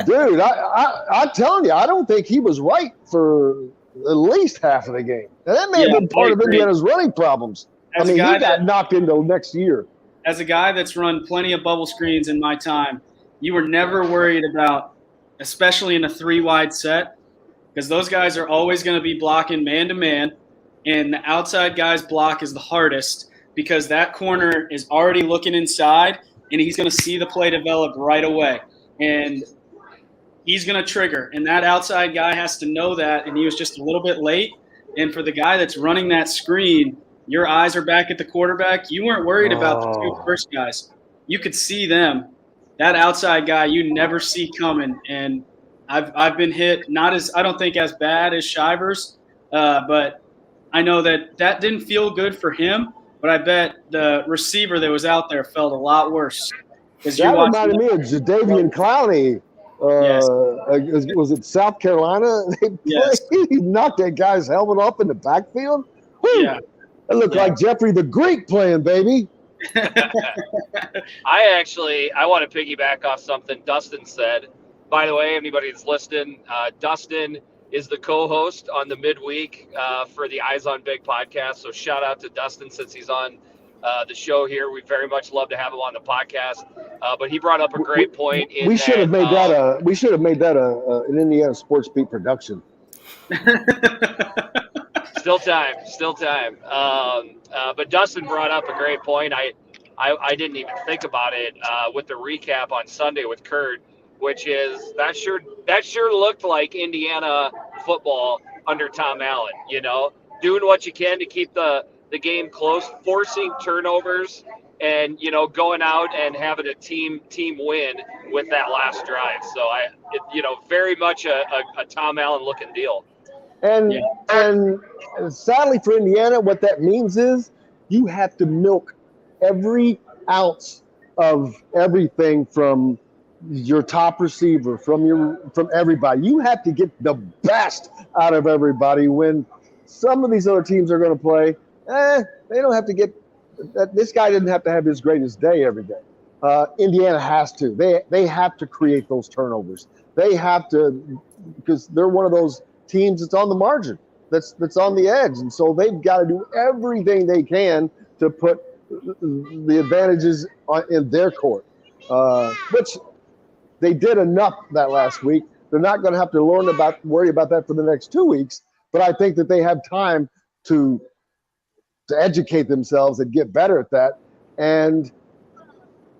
Dude, I'm telling you, I don't think he was right for at least half of the game. And that may have been part of Indiana's running problems. He got knocked into next year. As a guy that's run plenty of bubble screens in my time, you were never worried about, especially in a 3 wide set, because those guys are always going to be blocking man-to-man, and the outside guy's block is the hardest because that corner is already looking inside, and he's going to see the play develop right away. And he's going to trigger, and that outside guy has to know that, and he was just a little bit late. And for the guy that's running that screen, your eyes are back at the quarterback. You weren't worried about the 2 first guys. You could see them. That outside guy you never see coming. And I've been hit, not as I don't think as bad as Shivers, but I know that didn't feel good for him, but I bet the receiver that was out there felt a lot worse. That reminded me of Jadeveon Clowney. Yes. Was it South Carolina? Yes. He knocked that guy's helmet off in the backfield. Whew. Yeah. It looked like Jeffrey the Greek playing, baby. I want to piggyback off something Dustin said. By the way, anybody that's listening, Dustin is the co-host on the midweek for the Eyes on Big podcast. So shout out to Dustin since he's on the show here. We very much love to have him on the podcast. But he brought up a great point. We should have made that we should have made that an Indiana Sports Beat production. Still time. But Dustin brought up a great point. I didn't even think about it with the recap on Sunday with Kurt, which is that sure looked like Indiana football under Tom Allen. You know, doing what you can to keep the game close, forcing turnovers, and going out and having a team win with that last drive. So very much a Tom Allen looking deal. And sadly for Indiana, what that means is you have to milk every ounce of everything from your top receiver, from everybody. You have to get the best out of everybody when some of these other teams are going to play. They don't have to get – this guy didn't have to have his greatest day every day. Indiana has to. They have to create those turnovers. They have to – because they're one of those teams that's on the margin, that's on the edge. And so they've got to do everything they can to put the advantages in their court, which – they did enough that last week. They're not going to have to worry about that for the next 2 weeks. But I think that they have time to educate themselves and get better at that. And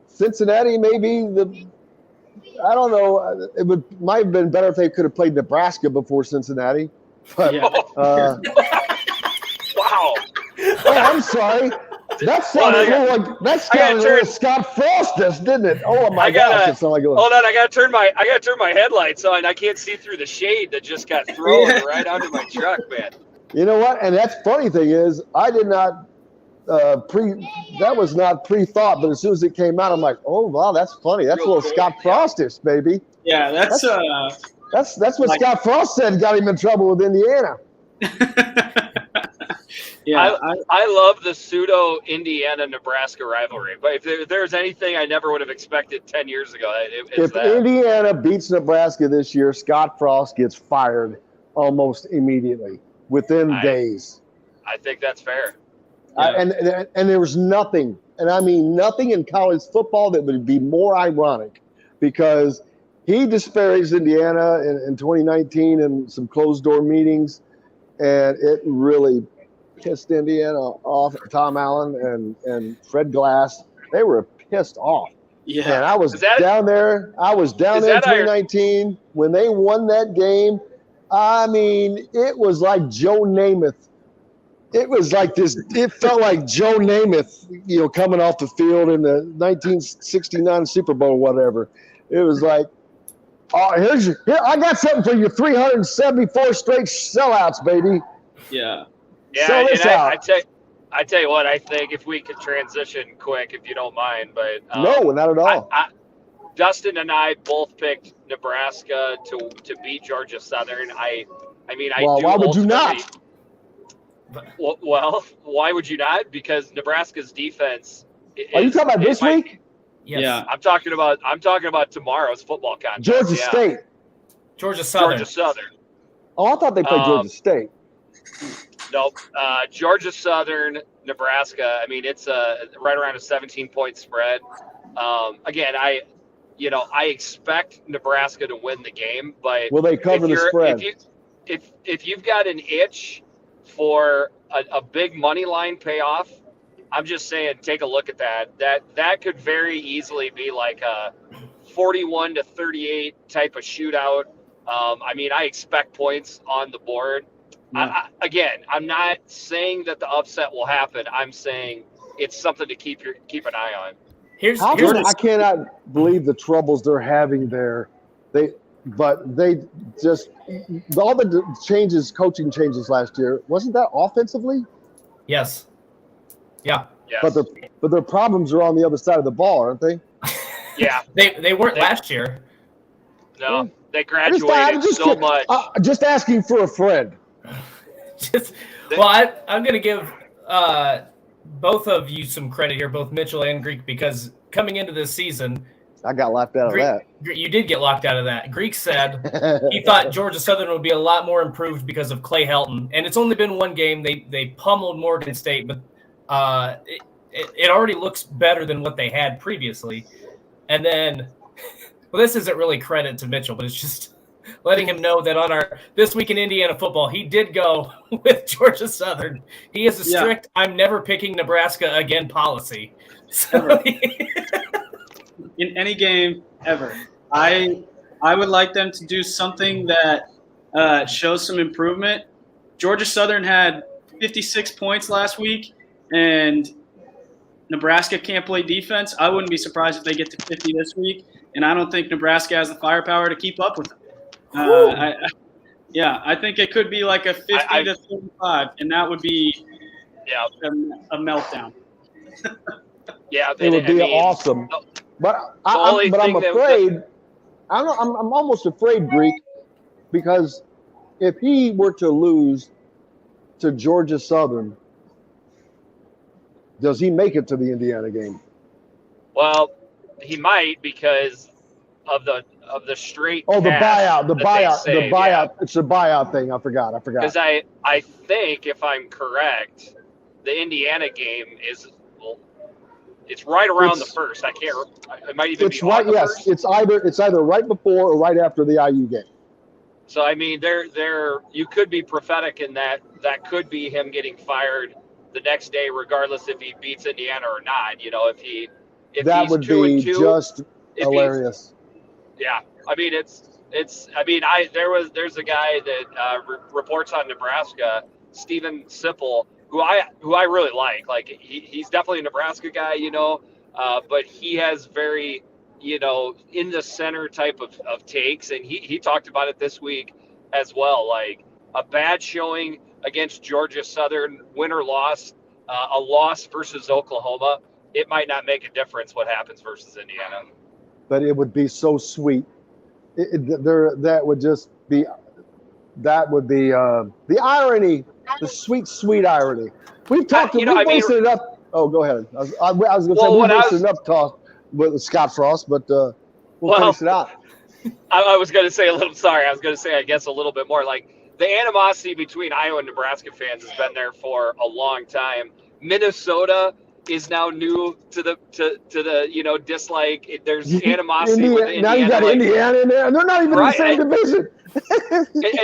Cincinnati I don't know. Might have been better if they could have played Nebraska before Cincinnati. But Wow. Oh, I'm sorry. That sounded a little Scott Frost, didn't it? Oh my gosh! It sounded like hold on, I gotta turn my headlights on. I can't see through the shade that just got thrown right onto my truck, man. You know what? And that's funny thing is, I did not that was not pre-thought, but as soon as it came out, I'm like, oh wow, that's funny. That's a little Scott Frostish, baby. Yeah, that's what Scott Frost said got him in trouble with Indiana. Yeah, I love the pseudo Indiana-Nebraska rivalry, but if there's anything I never would have expected 10 years ago, it's that. If Indiana beats Nebraska this year, Scott Frost gets fired almost immediately within days. I think that's fair. And there was nothing, and I mean nothing in college football that would be more ironic, because he disparaged Indiana in 2019 in some closed-door meetings, and it really pissed Indiana off. Tom Allen and Fred Glass, they were pissed off. Yeah. And I was down there in 2019 when they won that game. I mean, it was like Joe Namath. It was like this. It felt like Joe Namath, coming off the field in the 1969 Super Bowl, whatever. It was like, oh, I got something for you. 374 straight sellouts, baby. Yeah. Yeah, and I tell you what, I think if we could transition quick, if you don't mind, but no, not at all. Dustin and I both picked Nebraska to beat Georgia Southern. I mean, why would you not? Well, why would you not? Because Nebraska's defense. Are you talking about this week? Yes. Yeah, I'm talking about tomorrow's football contest. Georgia State. Georgia Southern. Oh, I thought they played Georgia State. Nope. Georgia Southern, Nebraska. I mean, it's right around a 17-point spread. Again, I expect Nebraska to win the game, but will they cover the spread? If you've got an itch for a big money line payoff, I'm just saying, take a look at that. That could very easily be like a 41-38 type of shootout. I mean, I expect points on the board. I'm not saying that the upset will happen. I'm saying it's something to keep an eye on. I cannot believe the troubles they're having there. but they just all the coaching changes last year. Wasn't that offensively? Yes. Yeah. But their problems are on the other side of the ball, aren't they? Yeah. They weren't last year. No, they graduated so much. Just asking for a friend. I'm going to give both of you some credit here, both Mitchell and Greek, because coming into this season, I got locked out of that. You did get locked out of that. Greek said he thought Georgia Southern would be a lot more improved because of Clay Helton, and it's only been one game. They pummeled Morgan State, but it already looks better than what they had previously. And then, well, this isn't really credit to Mitchell, but it's just letting him know that on our This Week in Indiana Football, he did go with Georgia Southern. He has a strict I'm never picking Nebraska again policy. So in any game ever, I would like them to do something that shows some improvement. Georgia Southern had 56 points last week, and Nebraska can't play defense. I wouldn't be surprised if they get to 50 this week, and I don't think Nebraska has the firepower to keep up with them. I think it could be like a 50 to 35, and that would be a meltdown. It would be awesome. But I'm afraid. I'm almost afraid, Greek, because if he were to lose to Georgia Southern, does he make it to the Indiana game? Well, he might because of the straight. Oh, the buyout. Yeah. It's a buyout thing. I forgot. Because I think, if I'm correct, the Indiana game is. It's right around the first. I can't. It might even be right. Yes, it's either right before or right after the IU game. So I mean, you could be prophetic in that could be him getting fired the next day, regardless if he beats Indiana or not. You know, if that he's would 2-2, be just hilarious. Yeah, I mean it's. I mean, there's a guy that reports on Nebraska, Steven Sipple, who I really like. Like he's definitely a Nebraska guy, you know, but he has very, you know, in the center type of takes, and he talked about it this week as well. Like a bad showing against Georgia Southern, win or loss, a loss versus Oklahoma, it might not make a difference what happens versus Indiana. But it would be so sweet. That would be the irony, the sweet irony. We've talked. We've wasted enough. Oh, go ahead. I was going to say we've wasted enough talk with Scott Frost, but we'll finish it out. I was going to say I guess a little bit more. Like the animosity between Iowa and Nebraska fans has been there for a long time. Minnesota is now new to the you know, dislike. There's animosity with Indiana. Now you got Indiana in there, and they're not even in the same division.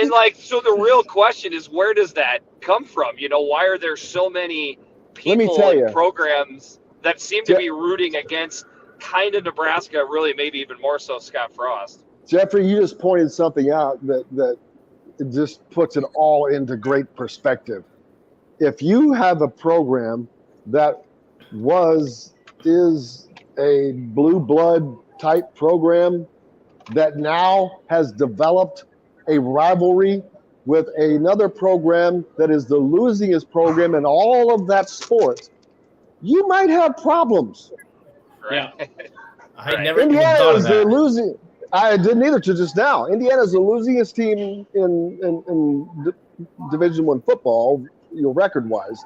and like, so the real question is, where does that come from? You know, why are there so many people and programs that seem to be rooting against kind of Nebraska, really maybe even more so Scott Frost? Jeffrey, you just pointed something out that it just puts it all into great perspective. If you have a program that is a blue blood type program that now has developed a rivalry with another program that is the losingest program in all of that sport, you might have problems. Yeah. I never even thought of that. Losing. I didn't either till just now. Indiana's the losingest team in Division I football, you know, record-wise.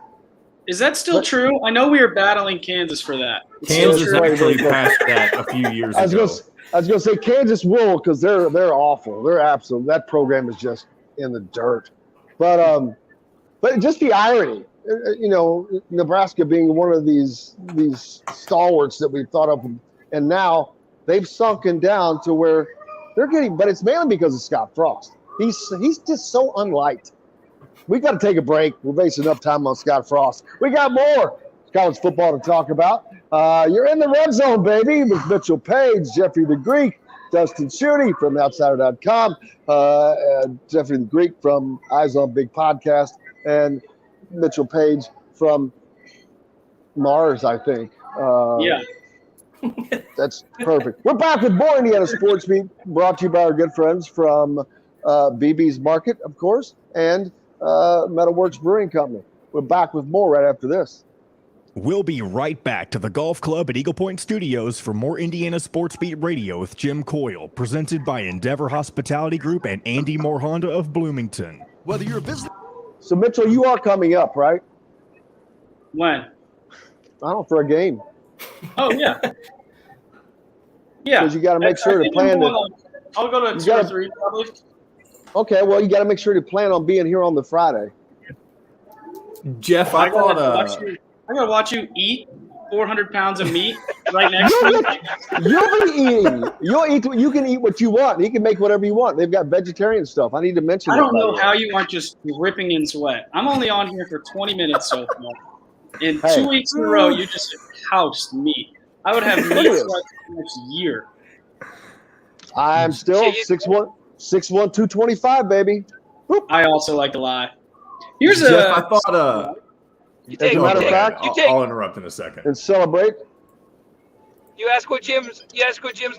Is that still true? I know we were battling Kansas for that. Kansas actually passed that a few years ago. I was going to say Kansas will, because they're awful. They're absolute. That program is just in the dirt. But just the irony, you know, Nebraska being one of these stalwarts that we've thought of, and now they've sunken down to where they're getting. But it's mainly because of Scott Frost. He's just so unliked. We got to take a break. We're wasting enough time on Scott Frost. We got more college football to talk about. You're in the red zone, baby, with Mitchell Paige, Jeffrey the Greek, Dustin Schutte from Outsider.com, Jeffrey the Greek from Eyes on Big Podcast, and Mitchell Paige from Mars, I think. That's perfect. We're back with more Indiana Sports Beat, brought to you by our good friends from BB's Market, of course, and Metalworks Brewing Company. We're back with more right after this. We'll be right back to the golf club at Eagle Point Studios for more Indiana Sports Beat Radio with Jim Coyle, presented by Endeavor Hospitality Group and Andy Moore Honda of Bloomington. Whether you're a business. So, Mitchell, you are coming up, right? When? I don't know, for a game. Oh, yeah. Yeah. Because you got to make sure to plan to. I'll go to 2 or 3 probably. Okay, well, you got to make sure to plan on being here on the Friday. Jeff, I thought. I'm going to watch you eat 400 pounds of meat right next to me. You'll be eating. You can eat what you want. You can make whatever you want. They've got vegetarian stuff. I need to mention I that. don't know how you aren't just dripping in sweat. I'm only on here for 20 minutes so far. In 2 weeks in a row, you just housed meat. I would have meat sweat for the next year. I'm still 6'1", 225, baby. Whoop. I also like to lie. Here's Jeff, I thought as a matter of fact, I'll interrupt in a second. And celebrate. You ask what Jim's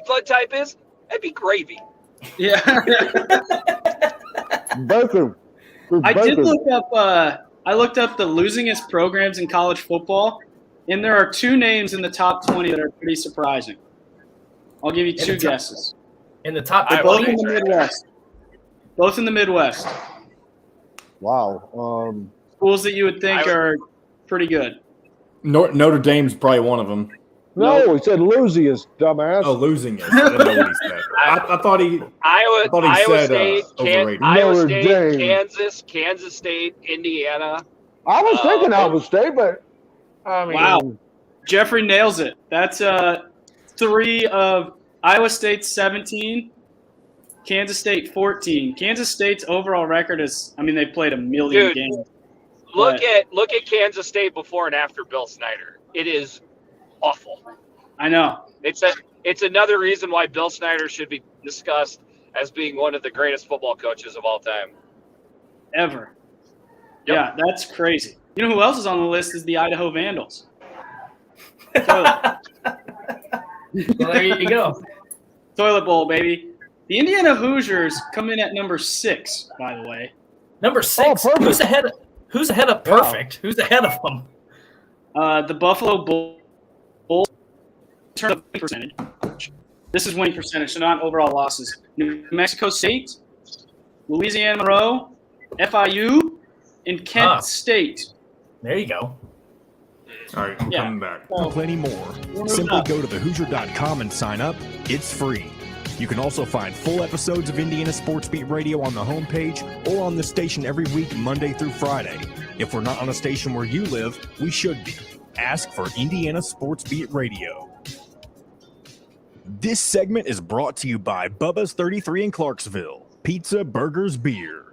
blood type is? That'd be gravy. Yeah. Both of them. I did look up. I looked up the losingest programs in college football, and there are 2 names in the top 20 that are pretty surprising. I'll give you 2 guesses. In the top, They're both in the Midwest. Both in the Midwest. Wow. Schools that you would think are pretty good. Notre Dame's probably one of them. No, he said losingest, dumbass. Oh, losingest. I didn't know what he said. I thought he. Iowa State, overrated. Iowa Notre State, Dame. Kansas State, Indiana. I was thinking Iowa State, but I mean, Wow. Jeffrey nails it. That's 3 of Iowa State's 17, Kansas State 14. Kansas State's overall record is, I mean, they've played a million games. Look at Kansas State before and after Bill Snyder. It is awful. I know. It's another reason why Bill Snyder should be discussed as being one of the greatest football coaches of all time. Ever. Yep. Yeah, that's crazy. You know who else is on the list is the Idaho Vandals. Toilet. Well, there you go. Toilet bowl, baby. The Indiana Hoosiers come in at number 6, by the way. Number 6. Who's ahead of perfect? Who's ahead of them? The Buffalo Bulls turn up winning percentage. This is winning percentage, so not overall losses. New Mexico State, Louisiana Monroe, FIU, and Kent State. There you go. All right, I'm coming back. Plenty more. Simply go to thehoosier.com and sign up. It's free. You can also find full episodes of Indiana Sports Beat Radio on the homepage or on the station every week, Monday through Friday. If we're not on a station where you live, we should be. Ask for Indiana Sports Beat Radio. This segment is brought to you by Bubba's 33 in Clarksville. Pizza, burgers, beer.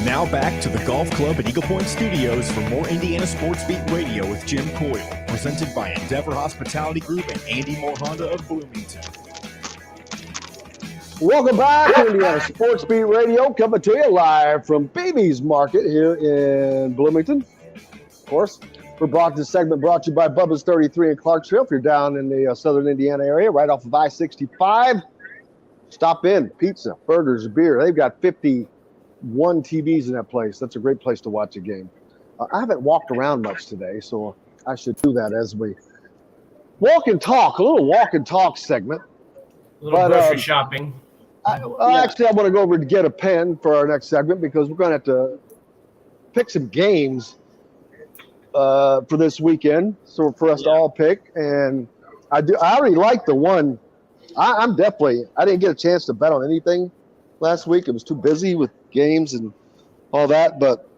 Now back to the golf club at Eagle Point Studios for more Indiana Sports Beat Radio with Jim Coyle, presented by Endeavor Hospitality Group and Andy Moore Honda of Bloomington. Welcome back to Indiana Sports Beat Radio, coming to you live from BB's Market here in Bloomington. Of course, this segment brought to you by Bubba's 33 in Clarksville. If you're down in the southern Indiana area, right off of I-65, stop in. Pizza, burgers, beer. They've got 51 TVs in that place. That's a great place to watch a game. I haven't walked around much today, so I should do that as we walk and talk, a little walk and talk segment. A little grocery shopping. Actually, I want to go over to get a pen for our next segment because we're going to have to pick some games for this weekend, so for us to all pick. And I already like the one. I didn't get a chance to bet on anything last week. It was too busy with games and all that, but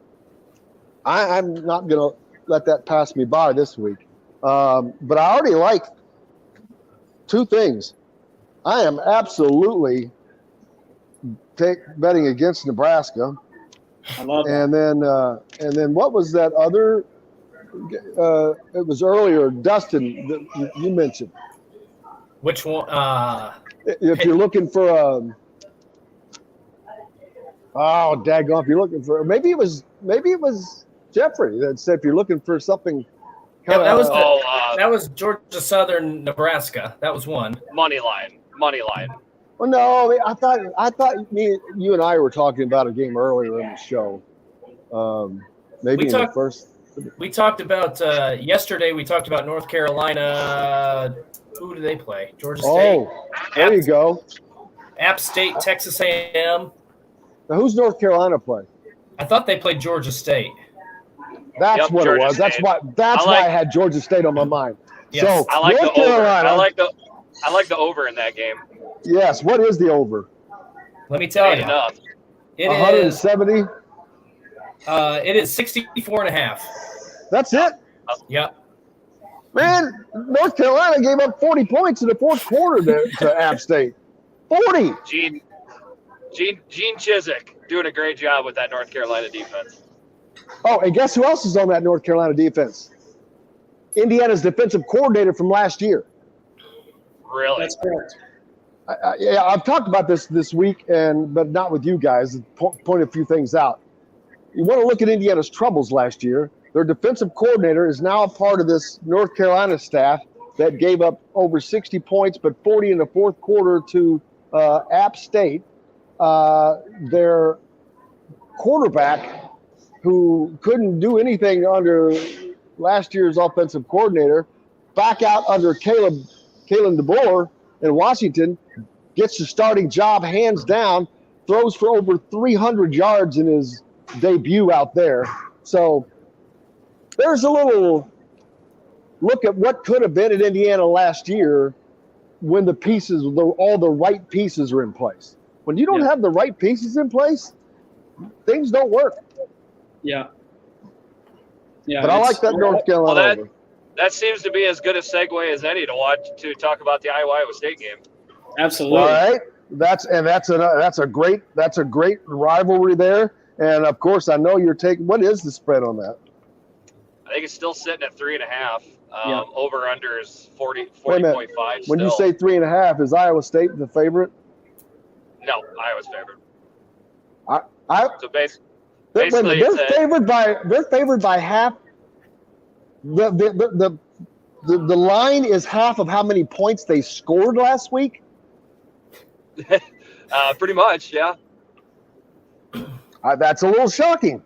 I'm not going to let that pass me by this week. But I already like 2 things. I am absolutely betting against Nebraska. I love that. And then what was that other? It was earlier, Dustin, that you mentioned. Which one? If you're looking for daggone! If you're looking for, maybe it was Jeffrey that said if you're looking for something Yeah, that was Georgia Southern, Nebraska. That was one. Money line. Well, no, I thought you and I were talking about a game earlier in the show. Maybe in the first. We talked about yesterday. We talked about North Carolina. Who do they play? Georgia State. Oh, there you go. App State, Texas A&M. Now, who's North Carolina play? I thought they played Georgia State. That's what Georgia it was. State. That's why I had Georgia State on my mind. Yes. So I like North the Carolina. over. I like the over in that game. Yes. What is the over? Let me tell you. Enough. It 170. It is 64.5. That's it. Yep. Man, North Carolina gave up 40 points in the fourth quarter to App State. 40. Gene Chizik doing a great job with that North Carolina defense. Oh, and guess who else is on that North Carolina defense? Indiana's defensive coordinator from last year. Really? That's correct. Yeah, I've talked about this week, but not with you guys. Point a few things out. You want to look at Indiana's troubles last year. Their defensive coordinator is now a part of this North Carolina staff that gave up over 60 points, but 40 in the fourth quarter to App State. Their quarterback, who couldn't do anything under last year's offensive coordinator, back out under Kalen DeBoer in Washington, gets the starting job hands down, throws for over 300 yards in his debut out there. So there's a little look at what could have been at Indiana last year when the pieces, all the right pieces are in place. When you don't have the right pieces in place, things don't work. Yeah. Yeah. But I like that North Carolina over. That seems to be as good a segue as any to talk about the Iowa State game. Absolutely. All right. That's a great rivalry there. And of course, I know you're taking. What is the spread on that? I think it's still sitting at 3.5. Over under is 40.5. When you say 3.5, is Iowa State the favorite? No, Iowa's favorite. So basically, they're favored by half. The line is half of how many points they scored last week. Pretty much, yeah. That's a little shocking.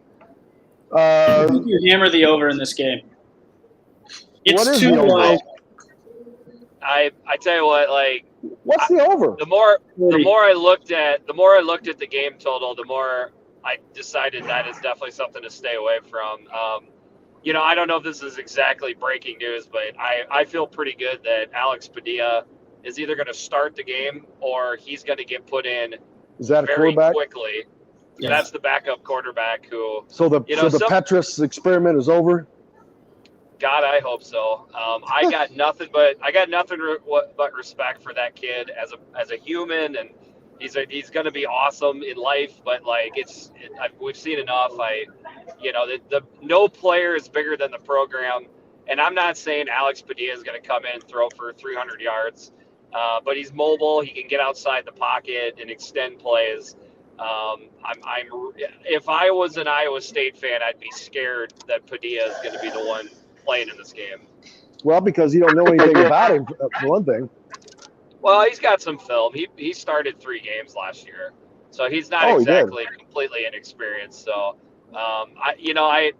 I think you hammer the over in this game. It's too low. I tell you what, like, what's the over? The more I looked at the game total, the more I decided that is definitely something to stay away from. I don't know if this is exactly breaking news, but I feel pretty good that Alex Padilla is either going to start the game or he's going to get put in very quickly. Yes. That's the backup quarterback who. So the Petrus experiment is over. God, I hope so. I got nothing but respect for that kid as a human, and he's going to be awesome in life. But like we've seen enough. The no player is bigger than the program, and I'm not saying Alex Padilla is going to come in and throw for 300 yards, but he's mobile. He can get outside the pocket and extend plays. If I was an Iowa State fan, I'd be scared that Padilla is going to be the one playing in this game. Well, because you don't know anything about him, for one thing. Well, he's got some film. He started 3 games last year, so he's not exactly completely inexperienced. So, you want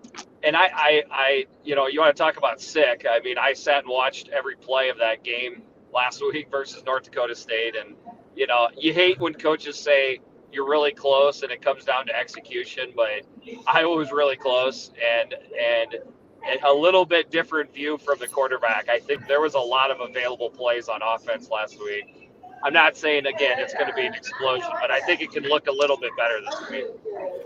to talk about sick. I mean, I sat and watched every play of that game last week versus North Dakota State, and you hate when coaches say you're really close and it comes down to execution, but Iowa was really close and a little bit different view from the quarterback. I think there was a lot of available plays on offense last week. I'm not saying, again, it's going to be an explosion, but I think it can look a little bit better this week.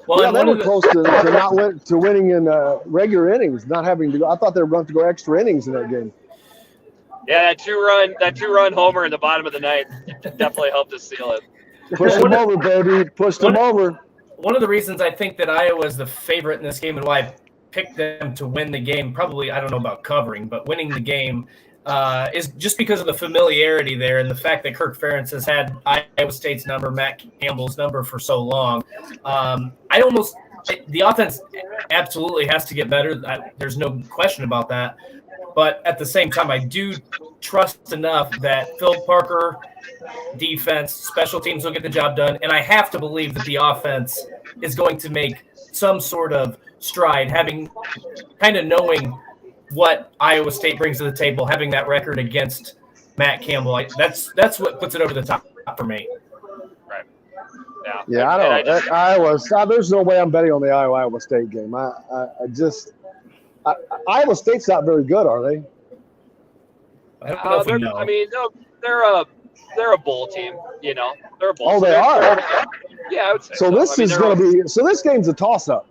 Well, they were close to winning in regular innings, not having to go. I thought they were going to go extra innings in that game. Yeah, that two-run homer in the bottom of the ninth definitely helped us seal it. Push them over, baby. Push them over. One of the reasons I think that Iowa is the favorite in this game and why I picked them to win the game, probably, I don't know about covering, but winning the game is just because of the familiarity there and the fact that Kirk Ferentz has had Iowa State's number, Matt Campbell's number for so long. The offense absolutely has to get better. There's no question about that. But at the same time, I do trust enough that Phil Parker, defense, special teams will get the job done. And I have to believe that the offense is going to make some sort of stride, having kind of knowing what Iowa State brings to the table, having that record against Matt Campbell. That's what puts it over the top for me. Right. Yeah. Yeah, I don't. Iowa. There's no way I'm betting on the Iowa State game. Iowa State's not very good, are they? I don't know if we know. I mean, they're a bowl team. You know, they're a bowl. Oh, they are. Yeah, I would say so. This is going to be. So this game's a toss-up.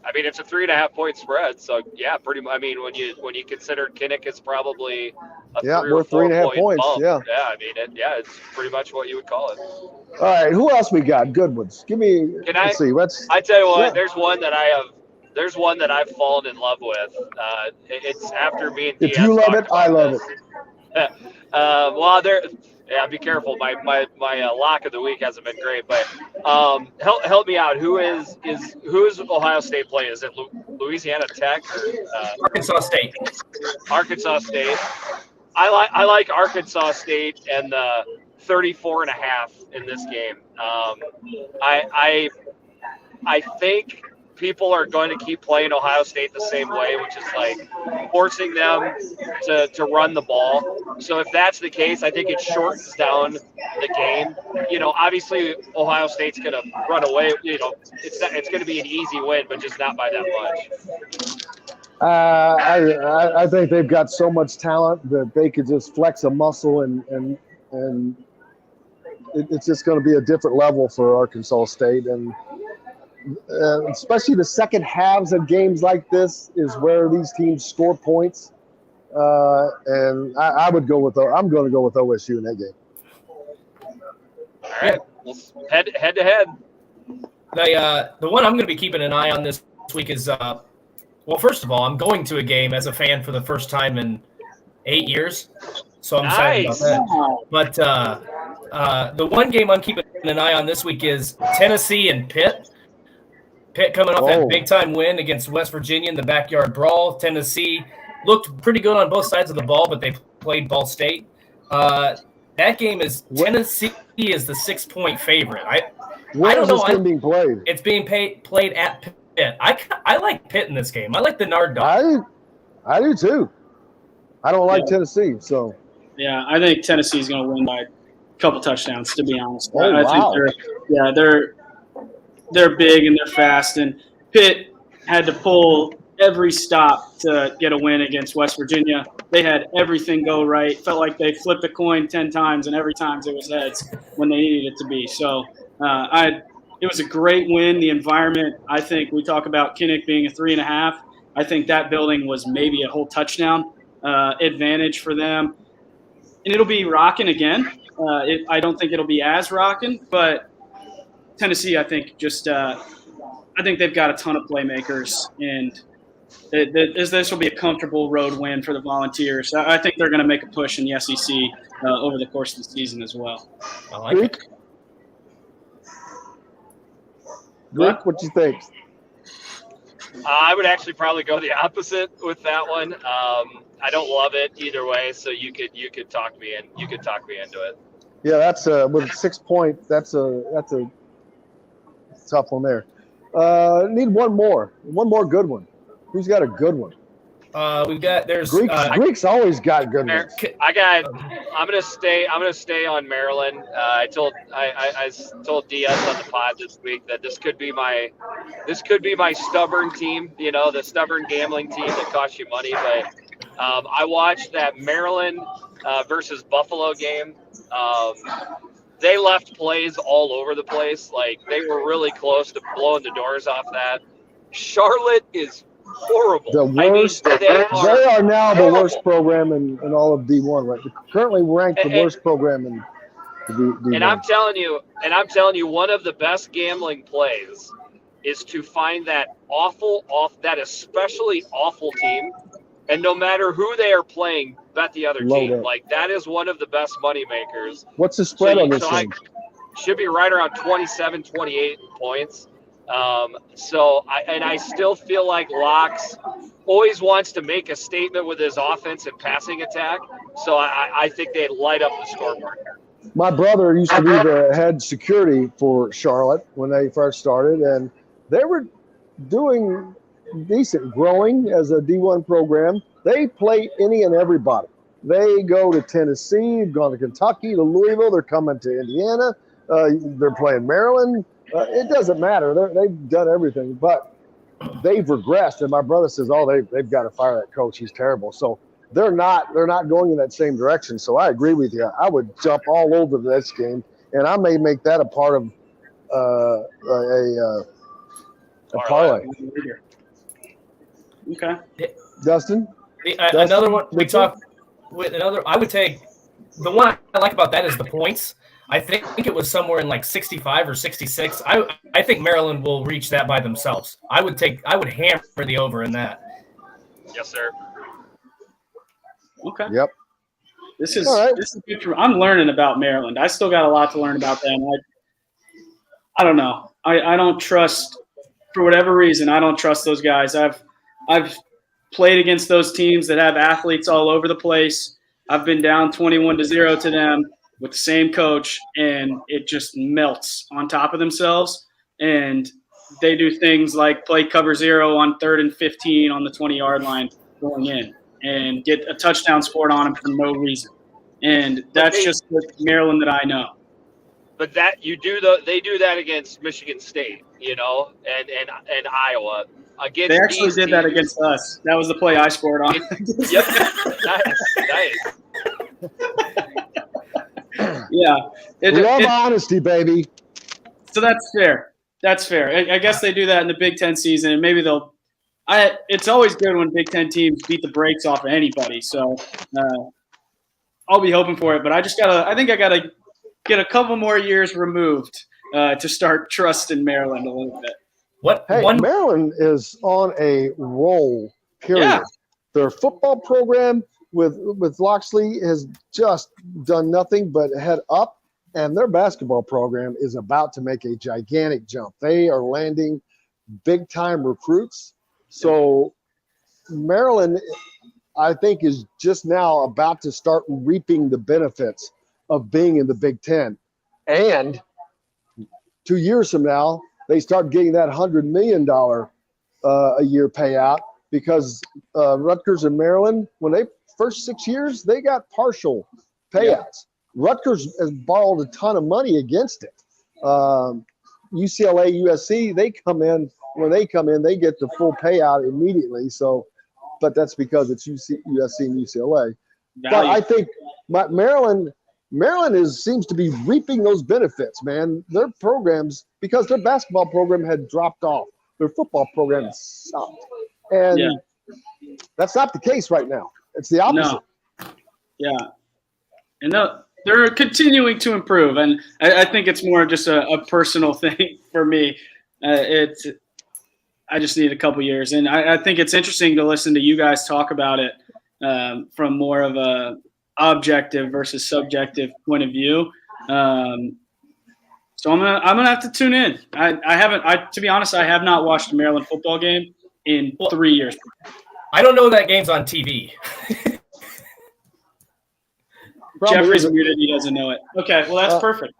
I mean, it's a 3.5-point spread, so yeah, pretty much. I mean, when you consider Kinnick is probably a 3 or 4 3.5 points. bump, yeah. I mean, it's pretty much what you would call it. All right, who else we got? Good ones. Give me. Let's see. I tell you what. There's one that I have. There's one that I've fallen in love with. It's after me and Diaz. If you love it, I love it. Well, yeah, be careful. My lock of the week hasn't been great, but help me out. Who is Ohio State playing? Is it Louisiana Tech or Arkansas State? Arkansas State. I like Arkansas State and the 34.5 in this game. I think people are going to keep playing Ohio State the same way, which is like forcing them to run the ball. So if that's the case, I think it shortens down the game. You know, obviously Ohio State's going to run away. You know, it's going to be an easy win, but just not by that much. I think they've got so much talent that they could just flex a muscle and it's just going to be a different level for Arkansas State. And especially the second halves of games like this is where these teams score points. And I'm going to go with OSU in that game. All right, head to head. The one I'm going to be keeping an eye on this week is, well, first of all, I'm going to a game as a fan for the first time in 8 years, so I'm excited about that. But the one game I'm keeping an eye on this week is Tennessee and Pitt. Pitt coming off that big-time win against West Virginia in the backyard brawl. Tennessee looked pretty good on both sides of the ball, but they played Ball State. That game is Tennessee is the 6-point favorite. I don't know. Where is this game being played? It's being played at Pitt. I like Pitt in this game. I like the Nard dog. I do too. I don't like Tennessee, so. Yeah, I think Tennessee's going to win by a couple touchdowns, to be honest. Oh, I think they're big and they're fast, and Pitt had to pull every stop to get a win against West Virginia. They had everything go right. Felt like they flipped a coin 10 times, and every time it was heads when they needed it to be. So it was a great win. The environment, I think we talk about Kinnick being a 3.5. I think that building was maybe a whole touchdown advantage for them. And it'll be rocking again. I don't think it'll be as rocking, but Tennessee, I think I think they've got a ton of playmakers, and this will be a comfortable road win for the Volunteers. I think they're going to make a push in the SEC over the course of the season as well. I like it. Rick, what you think? I would actually probably go the opposite with that one. I don't love it either way, so you could talk me into it. Yeah, that's with 6 points. That's a tough one there. Need one more good one. Who's got a good one? There's Greeks always got good ones. I'm gonna stay on Maryland. I told Diaz on the pod this week that this could be my stubborn team, the stubborn gambling team that costs you money. But I watched that Maryland versus Buffalo game. They left plays all over the place. Like, they were really close to blowing the doors off that. Charlotte is horrible. The worst. I mean, they are now the worst program in all of D1. Right? Currently ranked the worst program in D1. And I'm telling you, one of the best gambling plays is to find that that especially awful team, and no matter who they are playing, bet the other team. Like, that is one of the best money makers. What's the spread on this thing? Should be right around 27, 28 points. I still feel like Locks always wants to make a statement with his offense and passing attack. So I think they'd light up the scoreboard. My brother used to be the head security for Charlotte when they first started, and they were doing decent, growing as a D1 program. They play any and everybody. They go to Tennessee, gone to Kentucky, to Louisville. They're coming to Indiana. They're playing Maryland. It doesn't matter. They've done everything, but they've regressed. And my brother says, "Oh, they've got to fire that coach. He's terrible." So they're not going in that same direction. So I agree with you. I would jump all over this game, and I may make that a part of a parlay. Okay, Dustin. Another one we talked with. I would take the one I like about that is the points. I think it was somewhere in like 65 or 66. I think Maryland will reach that by themselves. I would hammer the over in that. Yes, sir. Okay. Yep. This is good. I'm learning about Maryland. I still got a lot to learn about them. I don't know. I don't trust, for whatever reason, I don't trust those guys. I've played against those teams that have athletes all over the place. I've been down 21-0 to them with the same coach, and it just melts on top of themselves. And they do things like play cover 0 on 3rd and 15 on the 20-yard line going in and get a touchdown scored on them for no reason. And that's just the Maryland that I know. But that they do that against Michigan State, and Iowa. Against they actually did that against us. That was the play I scored on. Yep. Nice. Yeah. Love honesty, baby. So that's fair. That's fair. I guess they do that in the Big Ten season, and maybe they'll – it's always good when Big Ten teams beat the brakes off of anybody. So I'll be hoping for it. But I think I got to get a couple more years removed to start trusting Maryland a little bit. Maryland is on a roll, period. Yeah. Their football program with Loxley has just done nothing but head up, and their basketball program is about to make a gigantic jump. They are landing big-time recruits. So Maryland, I think, is just now about to start reaping the benefits of being in the Big Ten. And 2 years from now, they start getting that $100 million a year payout because Rutgers and Maryland, when they first 6 years, they got partial payouts. Yeah. Rutgers has borrowed a ton of money against it. UCLA, USC, when they come in, they get the full payout immediately. So, but that's because it's USC and UCLA. But I think Maryland seems to be reaping those benefits, man. Their programs, because their basketball program had dropped off, their football program sucked. And that's not the case right now. It's the opposite. No. Yeah. And they're continuing to improve. And I think it's more just a personal thing for me. I just need a couple years. And I think it's interesting to listen to you guys talk about it from more of a objective versus subjective point of view. So I'm gonna have to tune in. To be honest, I have not watched a Maryland football game in 3 years. I don't know that game's on TV. Jeffrey's muted. He doesn't know it. Okay, well that's perfect.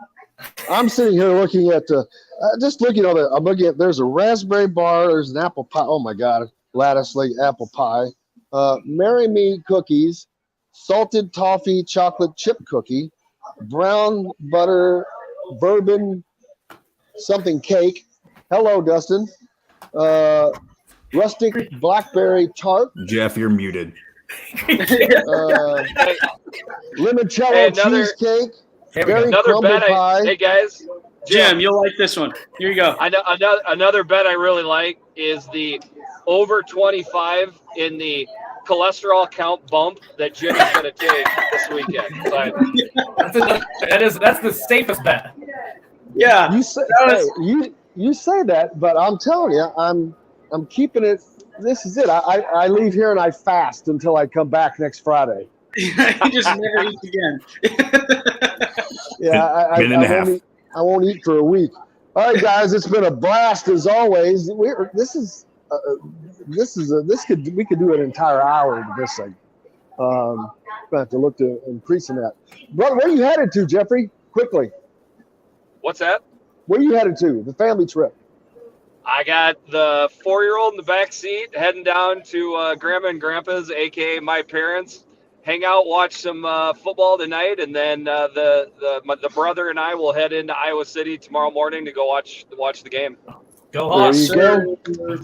I'm sitting here looking at I'm looking at. There's a raspberry bar. There's an apple pie. Oh my God, lattice like apple pie. Marry Me cookies, salted toffee chocolate chip cookie, brown butter bourbon something cake. Hello, Dustin. Rustic blackberry tart. Jeff, you're muted. Limoncello cheesecake. Another bet. Hey guys, Jim, you'll like this one. Here you go. Another bet I really like is the over 25 in the cholesterol count bump that Jimmy's going to take this weekend. But that's the safest bet. Yeah, you say that, but I'm telling you, I'm keeping it. This is it. I leave here and I fast until I come back next Friday. He just never eats again. Yeah, I won't eat for a week. All right, guys, it's been a blast as always. We could do an entire hour of this thing. Gonna have to look to increasing that. Brother, where are you headed to, Jeffrey? Quickly. What's that? Where are you headed to? The family trip. I got the 4-year-old in the back seat heading down to Grandma and Grandpa's, aka my parents. Hang out, watch some football tonight, and then the brother and I will head into Iowa City tomorrow morning to go watch the game. Go There Hawks. you go.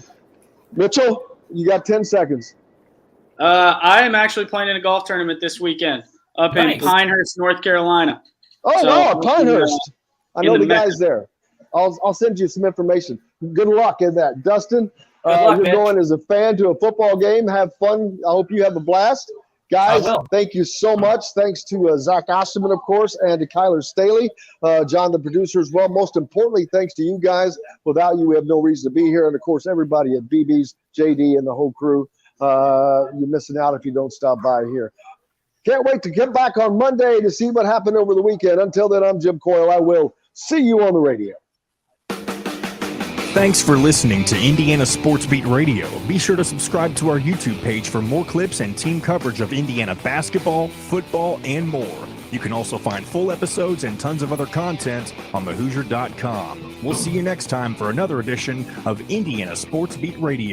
Mitchell, you got 10 seconds. I am actually playing in a golf tournament this weekend up in Pinehurst, North Carolina. Oh, So, wow, Pinehurst. I know in the the guys there. I'll send you some information. Good luck in that. Dustin, luck, you're man. going as a fan to a football game. Have fun. I hope you have a blast. Guys, thank you so much. Thanks to Zach Osterman, of course, and to Kyler Staley, John, the producer, as well. Most importantly, thanks to you guys. Without you, we have no reason to be here. And, of course, everybody at BB's, JD, and the whole crew. You're missing out if you don't stop by here. Can't wait to get back on Monday to see what happened over the weekend. Until then, I'm Jim Coyle. I will see you on the radio. Thanks for listening to Indiana Sports Beat Radio. Be sure to subscribe to our YouTube page for more clips and team coverage of Indiana basketball, football, and more. You can also find full episodes and tons of other content on thehoosier.com. We'll see you next time for another edition of Indiana Sports Beat Radio.